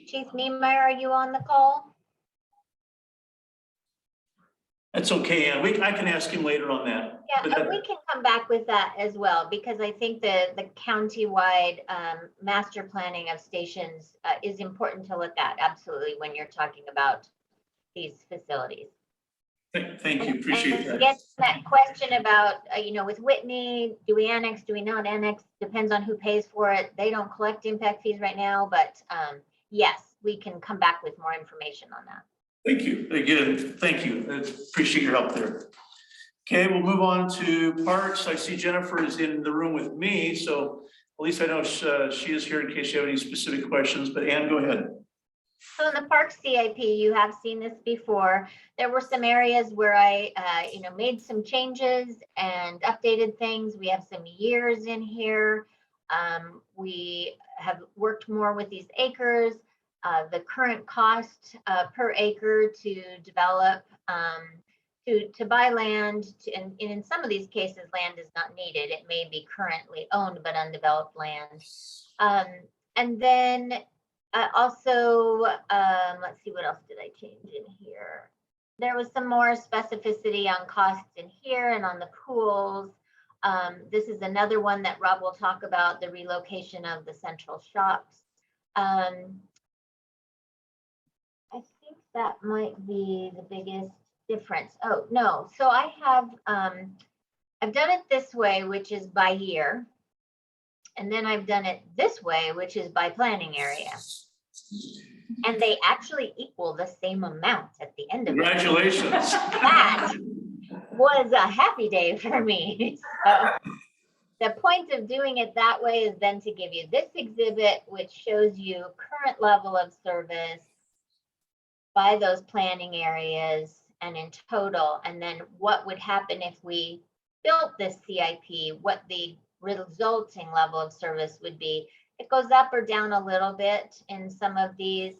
Chief Niemeyer, are you on the call? That's okay, Ann. I can ask him later on that. Yeah, and we can come back with that as well, because I think the countywide master planning of stations is important to look at, absolutely, when you're talking about these facilities. Thank you, appreciate that. Yes, that question about, with Whitney, do we annex, do we not annex? Depends on who pays for it. They don't collect impact fees right now, but yes, we can come back with more information on that. Thank you. Again, thank you. I appreciate your help there. Okay, we'll move on to parks. I see Jennifer is in the room with me, so at least I know she is here in case you have any specific questions, but Ann, go ahead. So in the park CIP, you have seen this before. There were some areas where I, made some changes and updated things. We have some years in here. We have worked more with these acres. The current cost per acre to develop, to buy land, and in some of these cases, land is not needed. It may be currently owned but undeveloped land. And then also, let's see, what else did I change in here? There was some more specificity on costs in here and on the pools. This is another one that Rob will talk about, the relocation of the central shops. I think that might be the biggest difference. Oh, no. So I have, I've done it this way, which is by year. And then I've done it this way, which is by planning area. And they actually equal the same amount at the end of it. Congratulations. That was a happy day for me. So the point of doing it that way is then to give you this exhibit, which shows you current level of service by those planning areas and in total, and then what would happen if we built this CIP, what the resulting level of service would be. It goes up or down a little bit in some of these,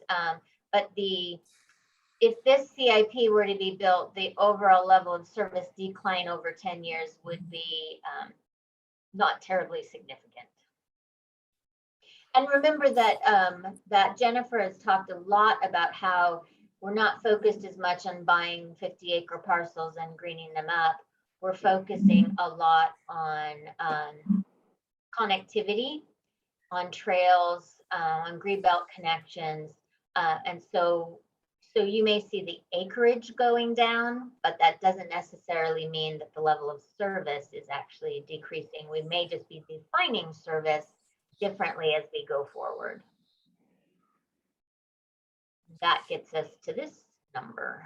but if this CIP were to be built, the overall level of service decline over 10 years would be not terribly significant. And remember that that Jennifer has talked a lot about how we're not focused as much on buying 50-acre parcels and greening them up. We're focusing a lot on connectivity, on trails, on greenbelt connections. And so you may see the acreage going down, but that doesn't necessarily mean that the level of service is actually decreasing. We may just be defining service differently as we go forward. That gets us to this number.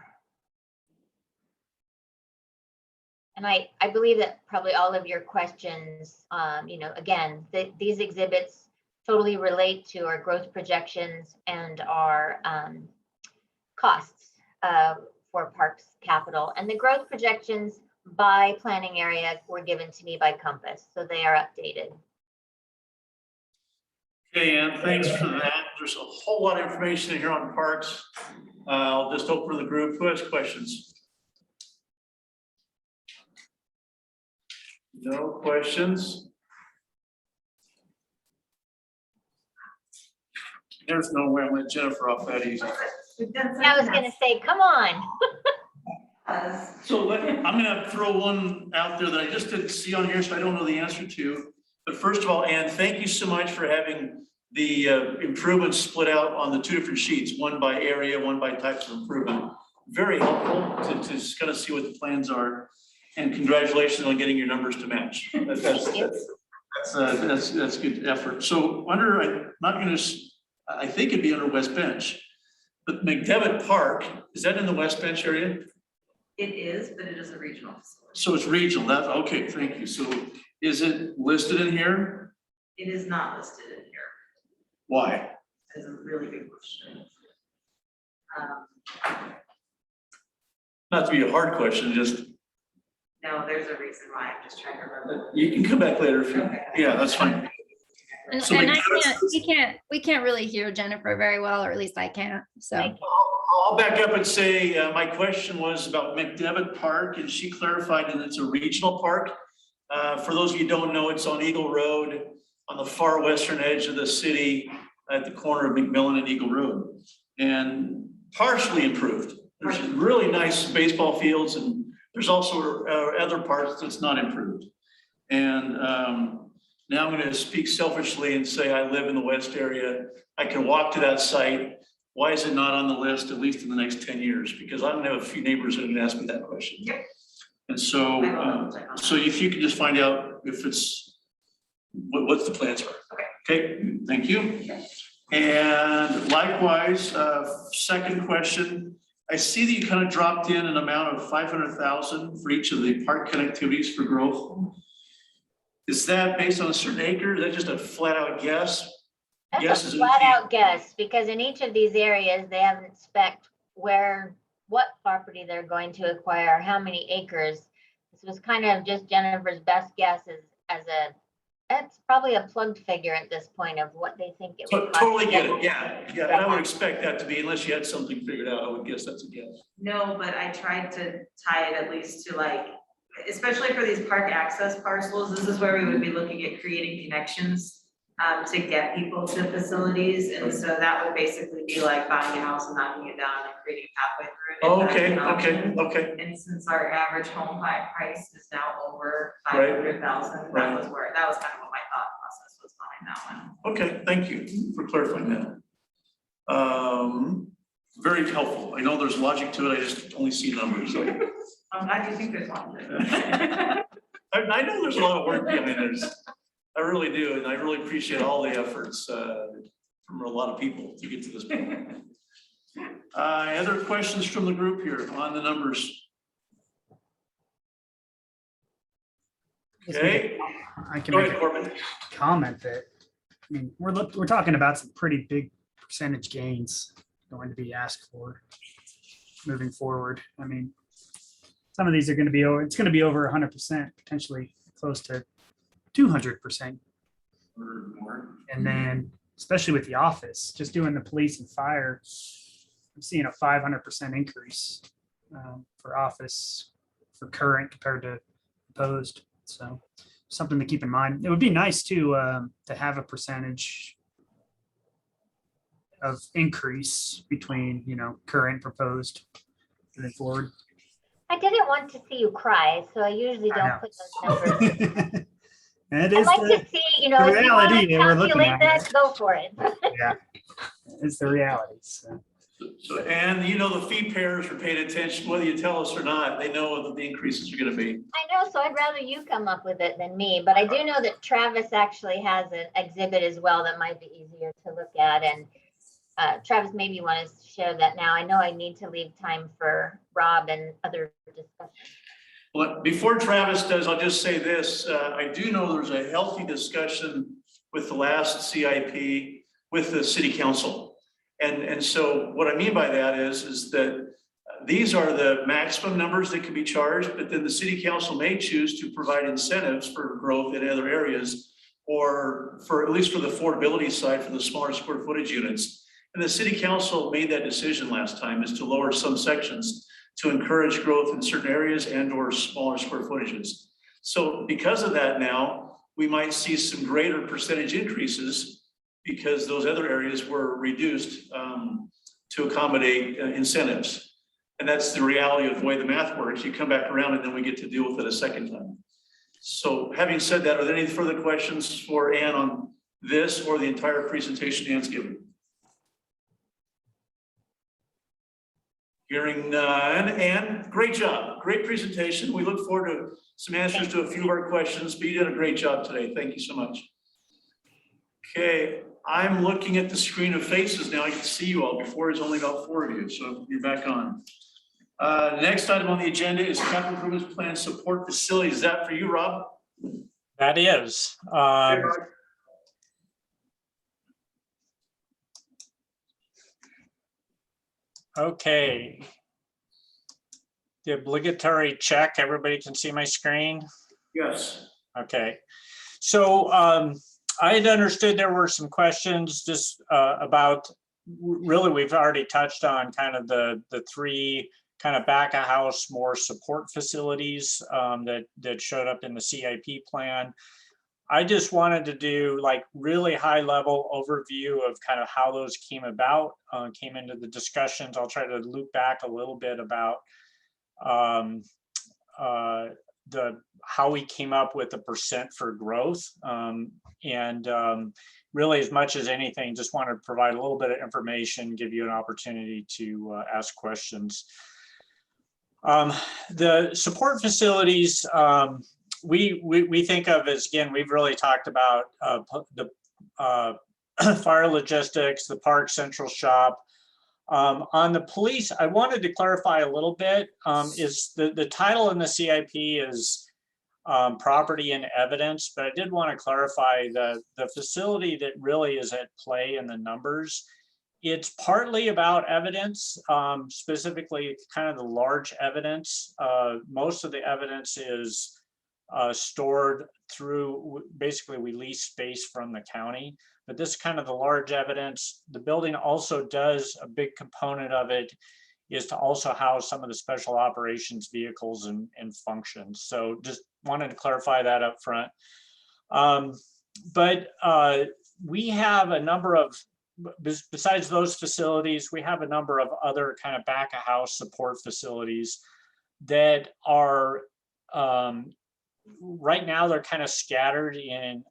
And I believe that probably all of your questions, again, these exhibits totally relate to our growth projections and our costs for parks capital. And the growth projections by planning area were given to me by Compass, so they are updated. Okay, Ann, thanks for that. There's a whole lot of information in here on parks. I'll just open to the group. Who has questions? No questions? There's no way I'm gonna let Jennifer off that easy. I was gonna say, come on. So I'm gonna throw one out there that I just didn't see on here, so I don't know the answer to. But first of all, Ann, thank you so much for having the improvements split out on the two different sheets, one by area, one by types of improvement. Very helpful to just kind of see what the plans are. And congratulations on getting your numbers to match. That's good effort. So under, I think it'd be under West Bench, but McDevitt Park, is that in the West Bench area? It is, but it is a regional facility. So it's regional. That's okay. Thank you. So is it listed in here? It is not listed in here. Why? That's a really good question. Not to be a hard question, just, No, there's a reason why, I'm just trying to remember. you can come back later if you, yeah, that's fine. And So and the- we can't really hear Jennifer very well, or at least I can't, so. I'll back up and say, my question was about McDevitt Park, and she clarified that it's a regional park. For those of you who don't know, it's on Eagle Road, on the far western edge of the city, at the corner of McMillan and Eagle Road, and partially improved. There's really nice baseball fields, and there's also other parts that's not improved. And now I'm going to speak selfishly and say I live in the west area. I can walk to that site. Why is it not on the list, at least in the next 10 years? Because I have a few neighbors that have asked me that question. And so, so if you could just find out if it's, what's the plans are. Okay, thank you. And likewise, second question, I see that you kind of dropped in an amount of 500,000 for each of the park connectivities for growth. Is that based on a certain acre? Is that just a flat out guess? That's Yes, a is it- flat out guess, because in each of these areas, they haven't spec'd what property they're going to acquire, how many acres. This was kind of just Jennifer's best guess that's probably a plugged figure at this point of what they think it would cost. Totally get it, yeah, and I would expect that to be, unless you had something figured out, I would guess that's a guess. No, but I tried to tie it at least to like, especially for these park access parcels, this is where we would be looking at creating connections to get people to facilities. And so that would basically be like buying a house and knocking it down and creating a pathway through it. Oh, if that's okay, an option. okay. And since our average home buy price is now over Right. 500,000, Right. that was kind of what my thought process was behind that one. Okay, thank you for clarifying that. Very helpful. I know there's logic to it, I just only see numbers. So. I'm glad you think there's one. I know there's a lot of work behind this. I really do, and I really appreciate all the efforts from a lot of people to get to this point. Other questions from the group here on the numbers? Okay, I can go make ahead, a Corbin. comment that, I mean, we're talking about some pretty big percentage gains going to be asked for moving forward. I mean, some of these are going to be over, it's going to be over 100%, potentially close to 200%. Or more. And then, especially with the office, just doing the police and fire, I'm seeing a 500% increase for office for current compared to proposed. So something to keep in mind. It would be nice to have a percentage of increase between, current and proposed moving forward. I didn't want to see you cry, so I usually I don't know. put those numbers. It I'd is like the, to see, if you want reality to that we're looking calculate at that, go for it. it's the reality. So. So, and the fee payers are paying attention, whether you tell us or not, they know what the increases are gonna be. I know, so I'd rather you come up with it than me, but I do know that Travis actually has an exhibit as well that might be easier to look at. And Travis, maybe you want to share that now. I know I need to leave time for Rob and other discussion. Well, before Travis does, I'll just say this. I do know there's a healthy discussion with the last CIP with the city council. And so what I mean by that is that these are the maximum numbers that can be charged, but then the city council may choose to provide incentives for growth in other areas, or for at least for the affordability side for the smaller square footage units. And the city council made that decision last time, is to lower some sections to encourage growth in certain areas and or smaller square footages. So because of that now, we might see some greater percentage increases because those other areas were reduced to accommodate incentives. And that's the reality of the way the math works. You come back around and then we get to deal with it a second time. So having said that, are there any further questions for Ann on this or the entire presentation Ann's given? Hearing none. Ann, great job. Great presentation. We look forward to some answers to a few of our questions, but you did a great job today. Thank you so much. Okay, I'm looking at the screen of faces now. I can see you all. Before it's only about 4 of you, so you're back on. Next item on the agenda is capital improvements plan support facilities. Is that for you, Rob? That is. Okay. The obligatory check, everybody can see my screen? Yes. Okay. So I had understood there were some questions just about, really, we've already touched on kind of the three kind of back of house, more support facilities that showed up in the CIP plan. I just wanted to do like really high level overview of kind of how those came about, came into the discussions. I'll try to loop back a little bit about how we came up with the percent for growth. Really, as much as anything, just want to provide a little bit of information, give you an opportunity to ask questions. The support facilities, we think of as, again, we've really talked about the fire logistics, the park central shop. On the police, I wanted to clarify a little bit, is the title in the CIP is property and evidence, but I did want to clarify the facility that really is at play in the numbers. It's partly about evidence, specifically kind of the large evidence. Most of the evidence is stored through, basically we lease space from the county, but this is kind of the large evidence. The building also does, a big component of it is to also house some of the special operations vehicles and functions. So just wanted to clarify that up front. We have a number of, besides those facilities, we have a number of other kind of back of house support facilities that are, right now they're kind of scattered in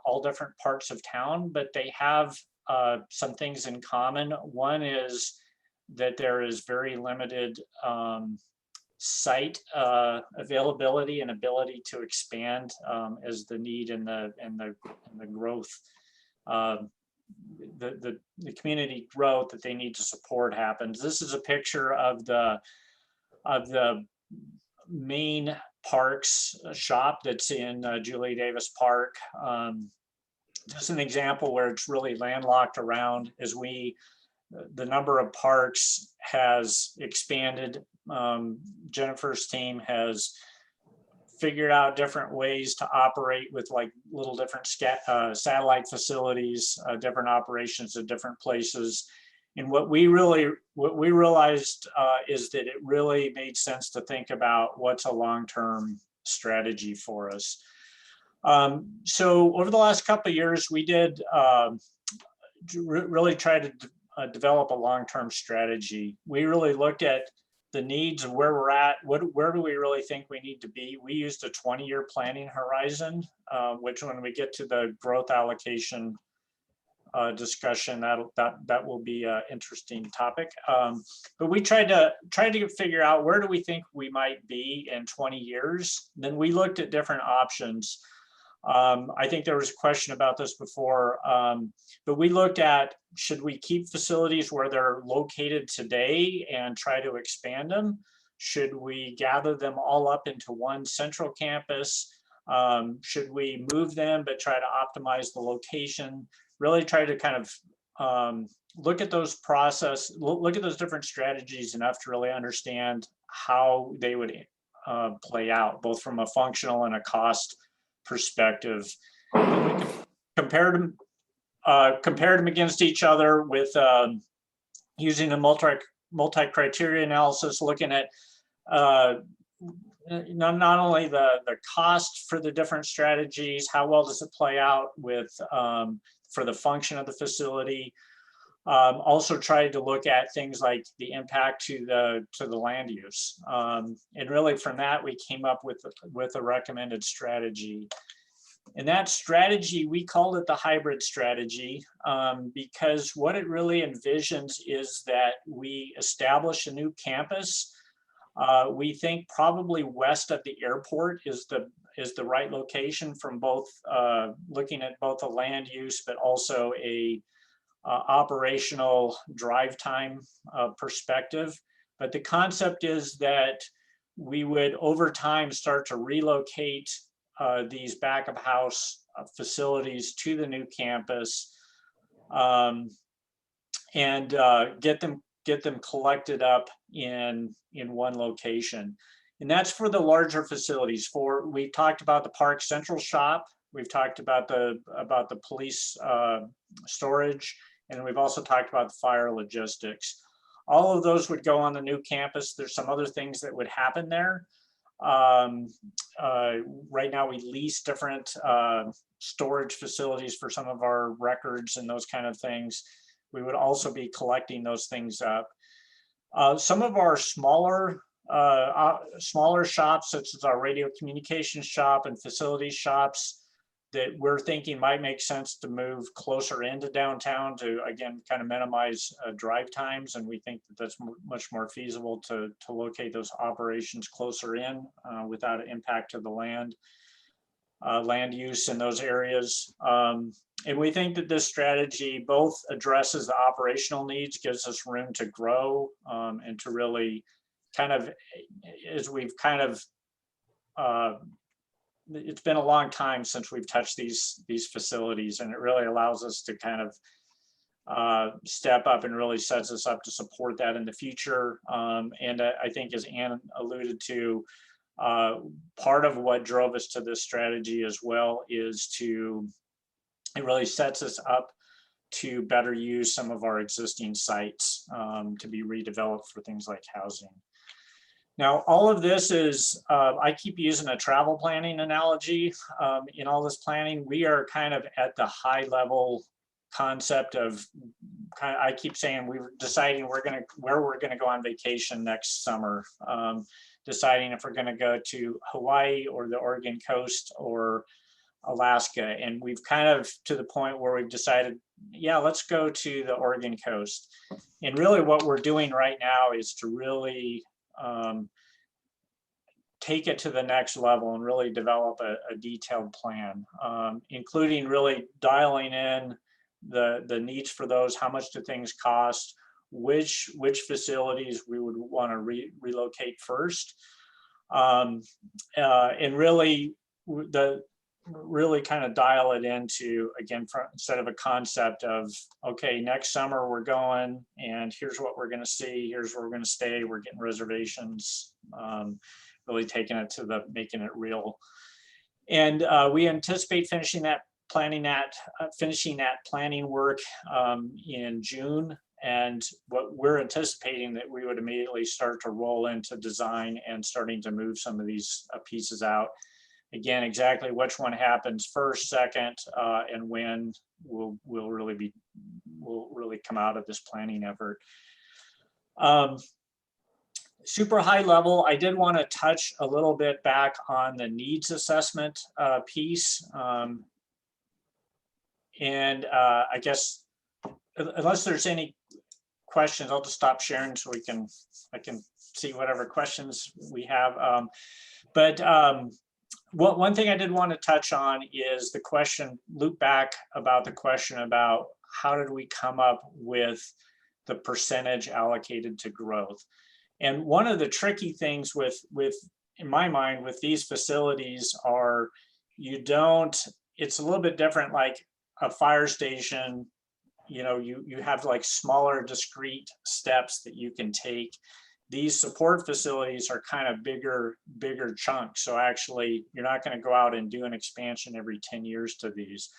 all different parts of town, but they have some things in common. One is that there is very limited site availability and ability to expand as the need and the growth, the community growth that they need to support happens. This is a picture of the main parks shop that's in Julie Davis Park. Just an example where it's really landlocked around as the number of parks has expanded. Jennifer's team has figured out different ways to operate with like little different satellite facilities, different operations at different places. And what we realized is that it really made sense to think about what's a long-term strategy for us. So over the last couple of years, we did really try to develop a long-term strategy. We really looked at the needs of where we're at. Where do we really think we need to be? We used a 20-year planning horizon, which when we get to the growth allocation discussion, that will be an interesting topic. But we tried to figure out where do we think we might be in 20 years. Then we looked at different options. I think there was a question about this before, but we looked at, should we keep facilities where they're located today and try to expand them? Should we gather them all up into one central campus? Should we move them but try to optimize the location? Really try to kind of look at those look at those different strategies enough to really understand how they would play out, both from a functional and a cost perspective. And we compared them against each other with using a multi-criteria analysis, looking at not only the cost for the different strategies, how well does it play out with for the function of the facility. Also tried to look at things like the impact to the land use. And really from that, we came up with a recommended strategy. And that strategy, we called it the hybrid strategy, because what it really envisions is that we establish a new campus. We think probably west of the airport is the right location from both looking at both the land use, but also a operational drive time perspective. But the concept is that we would over time start to relocate these back of house facilities to the new campus and get them get them collected up in one location. And that's for the larger facilities. We talked about the park central shop. We've talked about the police storage, and we've also talked about the fire logistics. All of those would go on the new campus. There's some other things that would happen there. Right now we lease different storage facilities for some of our records and those kind of things. We would also be collecting those things up. Some of our smaller shops, such as our radio communications shop and facilities shops, that we're thinking might make sense to move closer into downtown to, again, kind of minimize drive times. And we think that that's much more feasible to locate those operations closer in without an impact to the land use in those areas. And we think that this strategy both addresses the operational needs, gives us room to grow, and to really kind of, as we've kind of, it's been a long time since we've touched these facilities, and it really allows us to kind of step up and really sets us up to support that in the future. And I think, as Ann alluded to, part of what drove us to this strategy as well is it really sets us up to better use some of our existing sites to be redeveloped for things like housing. Now, all of this is, I keep using a travel planning analogy. In all this planning, we are kind of at the high level concept of, I keep saying we're deciding where we're gonna go on vacation next summer, deciding if we're gonna go to Hawaii or the Oregon coast or Alaska. And we've kind of to the point where we've decided, yeah, let's go to the Oregon coast. And really what we're doing right now is to really take it to the next level and really develop a detailed plan, including really dialing in the needs for those, how much do things cost, which facilities we would want to relocate first, and really kind of dial it into, again, instead of a concept of, okay, next summer we're going and here's what we're going to see, here's where we're going to stay, we're getting reservations, really taking it to making it real. And we anticipate finishing that planning work in June. And what we're anticipating that we would immediately start to roll into design and starting to move some of these pieces out. Again, exactly which one happens first, second, and when will really come out of this planning effort. Super high level, I did want to touch a little bit back on the needs assessment piece. And I guess, unless there's any questions, I'll just stop sharing so I can see whatever questions we have. One thing I did want to touch on is the question, loop back about the question about how did we come up with the percentage allocated to growth? And one of the tricky things in my mind, with these facilities are it's a little bit different, like a fire station, you have like smaller discrete steps that you can take. These support facilities are kind of bigger chunks. So actually, you're not going to go out and do an expansion every 10 years to these.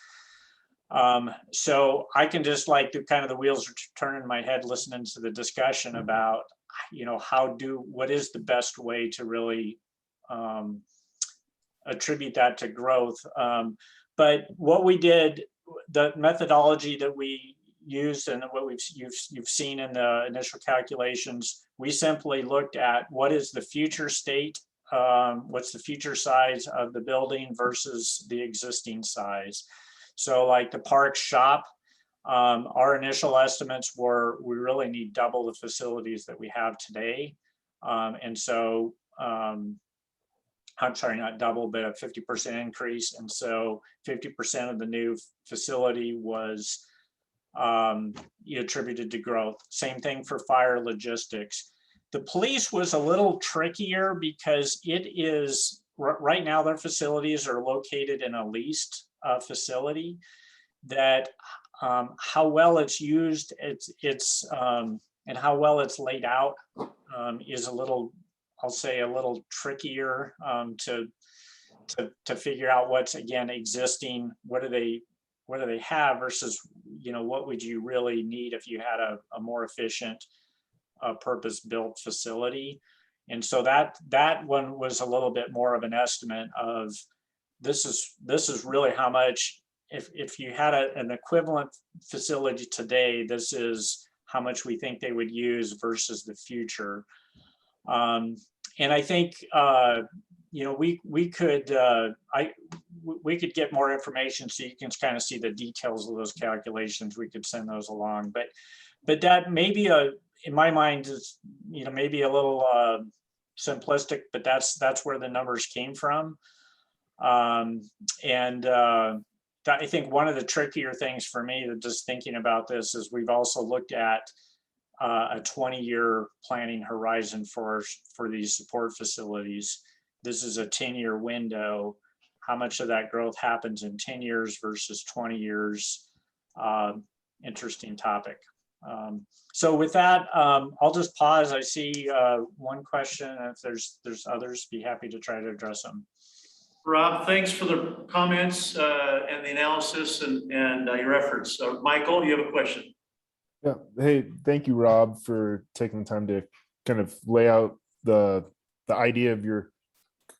So I can just the wheels are turning in my head listening to the discussion about, what is the best way to really attribute that to growth. But what we did, the methodology that we used and what you've seen in the initial calculations, we simply looked at what is the future state, what's the future size of the building versus the existing size. So like the park shop, our initial estimates were we really need double the facilities that we have today. And so, I'm sorry, not double, but a 50% increase. And so 50% of the new facility was attributed to growth. Same thing for fire logistics. The police was a little trickier because it is, right now their facilities are located in a leased facility that how well it's used, it's and how well it's laid out is a little, I'll say, a little trickier to figure out what's, again, existing, what do they have versus, what would you really need if you had a more efficient purpose-built facility. And so that one was a little bit more of an estimate of this is really how much, if you had an equivalent facility today, this is how much we think they would use versus the future. And I think we could get more information so you can kind of see the details of those calculations. We could send those along, but that maybe in my mind is maybe a little simplistic, but that's where the numbers came from. I think one of the trickier things for me, just thinking about this, is we've also looked at a 20-year planning horizon for these support facilities. This is a 10-year window. How much of that growth happens in 10 years versus 20 years? Interesting topic. So with that, I'll just pause. I see one question. If there's others, be happy to try to address them. Rob, thanks for the comments and the analysis and your efforts. Michael, you have a question? Yeah. Hey, thank you, Rob, for taking the time to kind of lay out the idea of your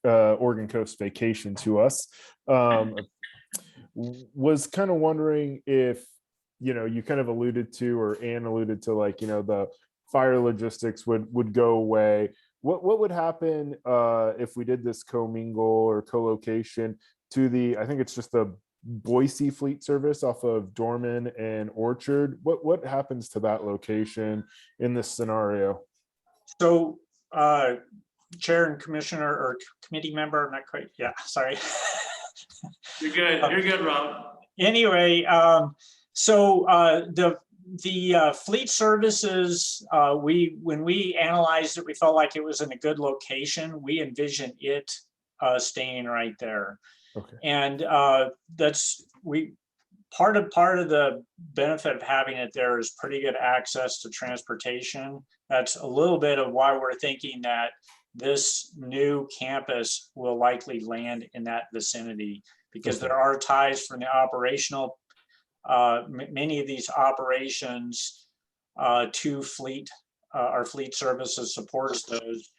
Oregon Coast vacation to us. Was kind of wondering if, you kind of alluded to, or Ann alluded to, like, the fire logistics would go away. What would happen if we did this commingle or co-location to I think it's just the Boise fleet service off of Dorman and Orchard? What happens to that location in this scenario? So Chair and Commissioner or committee member, I'm not quite, yeah, sorry. You're good. You're good, Rob. Anyway, so the fleet services, when we analyzed it, we felt like it was in a good location. We envisioned it staying right there. Okay. And part of the benefit of having it there is pretty good access to transportation. That's a little bit of why we're thinking that this new campus will likely land in that vicinity, because there are ties from the operational, many of these operations to fleet, our fleet services supports those.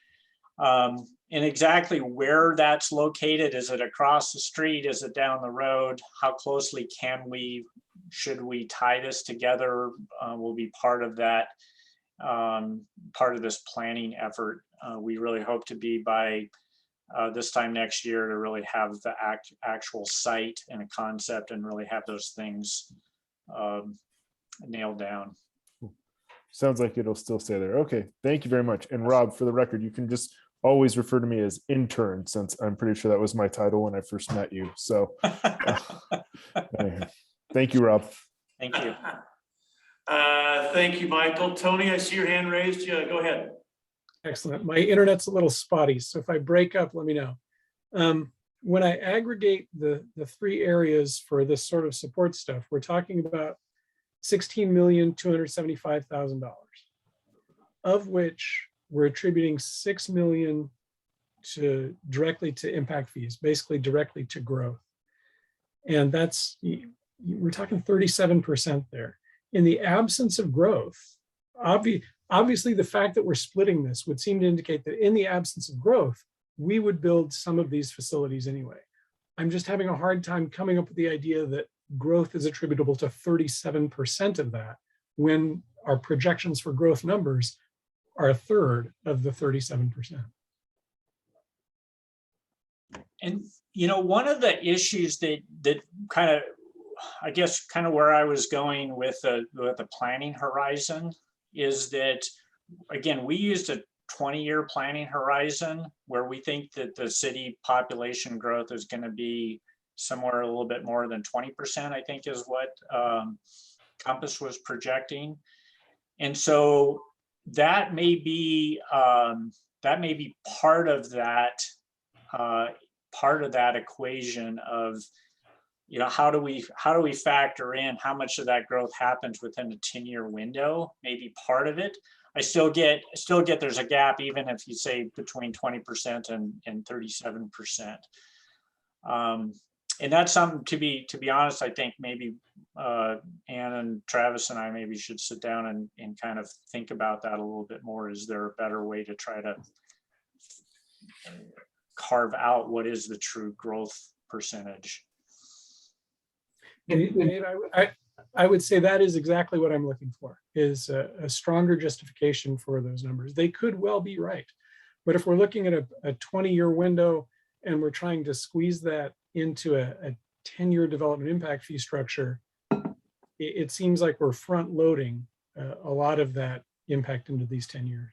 And exactly where that's located, is it across the street, is it down the road, how closely should we tie this together, will be part of that, part of this planning effort. We really hope to be by this time next year to really have the actual site and a concept and really have those things nailed down. Sounds like it'll still stay there. Okay, thank you very much. And Rob, for the record, you can just always refer to me as intern, since I'm pretty sure that was my title when I first met you. So thank you, Rob. Thank you. Thank you, Michael. Tony, I see your hand raised. Yeah, go ahead. Excellent. My internet's a little spotty, so if I break up, let me know. When I aggregate the three areas for this sort of support stuff, we're talking about $16,275,000, of which we're attributing $6 million directly to impact fees, basically directly to growth. And we're talking 37% there. In the absence of growth, obviously the fact that we're splitting this would seem to indicate that in the absence of growth, we would build some of these facilities anyway. I'm just having a hard time coming up with the idea that growth is attributable to 37% of that, when our projections for growth numbers are a third of the 37%. And one of the issues that kind of, I guess, kind of where I was going with the planning horizon is that, again, we used a 20-year planning horizon where we think that the city population growth is going to be somewhere a little bit more than 20%, I think is what Compass was projecting. And so that may be part of that equation of you know, how do we factor in how much of that growth happens within a 10-year window? Maybe part of it. I still get there's a gap, even if you say between 20% and 37%. And that's something to be honest, I think maybe Ann and Travis and I maybe should sit down and kind of think about that a little bit more. Is there a better way to try to carve out what is the true growth percentage? And I would say that is exactly what I'm looking for, is a stronger justification for those numbers. They could well be right. But if we're looking at a 20-year window and we're trying to squeeze that into a 10-year development impact fee structure, it seems like we're front loading a lot of that impact into these 10 years.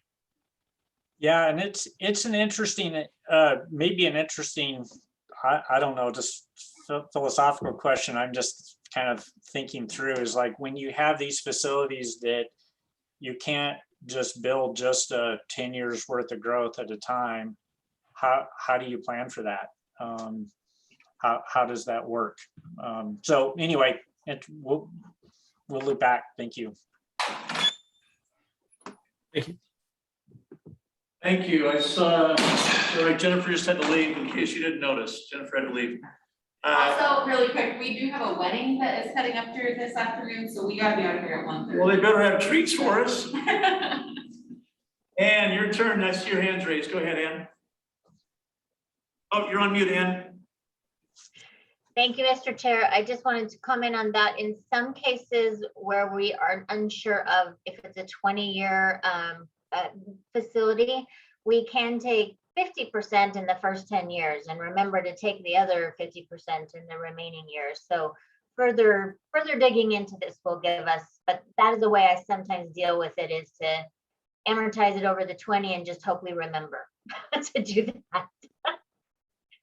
Yeah, and it's an interesting, maybe an interesting, I don't know, just philosophical question. I'm just kind of thinking through, is like, when you have these facilities that you can't just build just 10 years worth of growth at a time, how do you plan for that? How does that work? So anyway, we'll loop back. Thank you. Thank you. Thank you. I saw, sorry, Jennifer just had to leave, in case you didn't notice. Jennifer had to leave. Also, really quick, we do have a wedding that is heading up here this afternoon, so we gotta be out here at 1:30. Well, they better have treats for us. Ann, your turn. I see your hands raised. Go ahead, Ann. Oh, you're on mute, Ann. Thank you, Mr. Chair. I just wanted to comment on that. In some cases where we are unsure of if it's a 20-year facility, we can take 50% in the first 10 years and remember to take the other 50% in the remaining years. So further digging into this will give us, but that is the way I sometimes deal with it, is to amortize it over the 20 and just hope we remember to do that.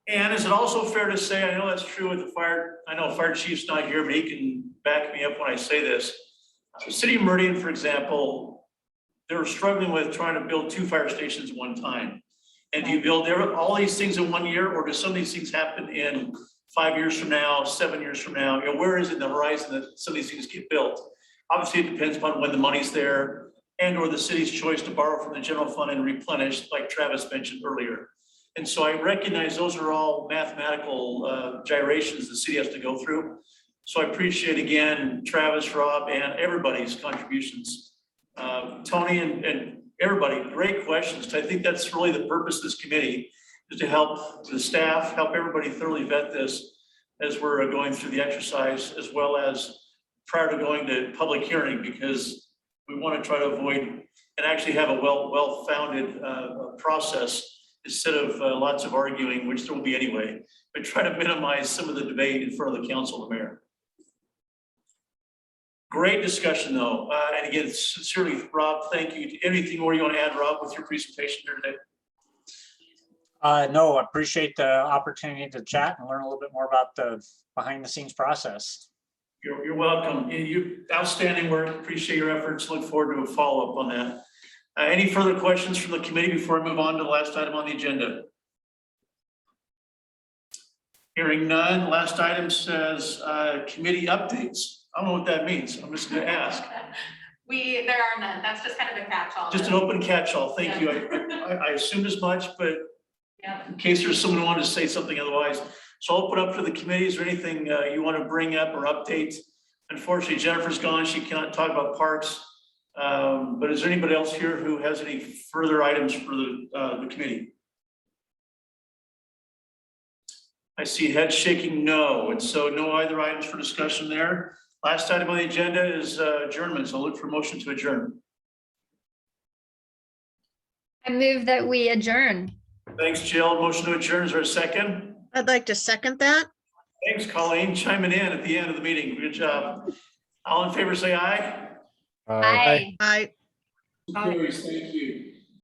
And is it also fair to say, I know that's true with the fire, I know fire chief's not here, but he can back me up when I say this. The city of Meridian, for example, they were struggling with trying to build 2 fire stations at one time. And do you build all these things in 1 year, or do some of these things happen in 5 years from now, 7 years from now? You know, where is it in the horizon that some of these things get built? Obviously, it depends upon when the money's there and or the city's choice to borrow from the general fund and replenish, like Travis mentioned earlier. And so I recognize those are all mathematical gyrations the city has to go through. So I appreciate, again, Travis, Rob, and everybody's contributions. Tony and everybody, great questions. I think that's really the purpose of this committee, is to help the staff, help everybody thoroughly vet this as we're going through the exercise, as well as prior to going to public hearing, because we want to try to avoid and actually have a well-founded process instead of lots of arguing, which there will be anyway, but try to minimize some of the debate in front of the council and the mayor. Great discussion though. And again, sincerely, Rob, thank you. Anything more you want to add, Rob, with your presentation here today? No, I appreciate the opportunity to chat and learn a little bit more about the behind the scenes process. You're welcome. You outstanding work. Appreciate your efforts. Look forward to a follow-up on that. Any further questions from the committee before we move on to the last item on the agenda? Hearing none. Last item says committee updates. I don't know what that means. I'm just going to ask. There are none. That's just kind of a catch-all. Just an open catch-all. Thank you. I assumed as much, but in case there's someone who wanted to say something otherwise. So I'll open up to the committee. Is there anything you want to bring up or update? Unfortunately, Jennifer's gone. She cannot talk about parks. But is there anybody else here who has any further items for the committee? I see head shaking no, and so no other items for discussion there. Last item on the agenda is adjournment. So I'll look for a motion to adjourn. I move that we adjourn. Thanks, Jill. Motion to adjourn. Is there a second? I'd like to second that. Thanks, Colleen, chiming in at the end of the meeting. Good job. All in favor, say aye. Aye. Aye. Thank you.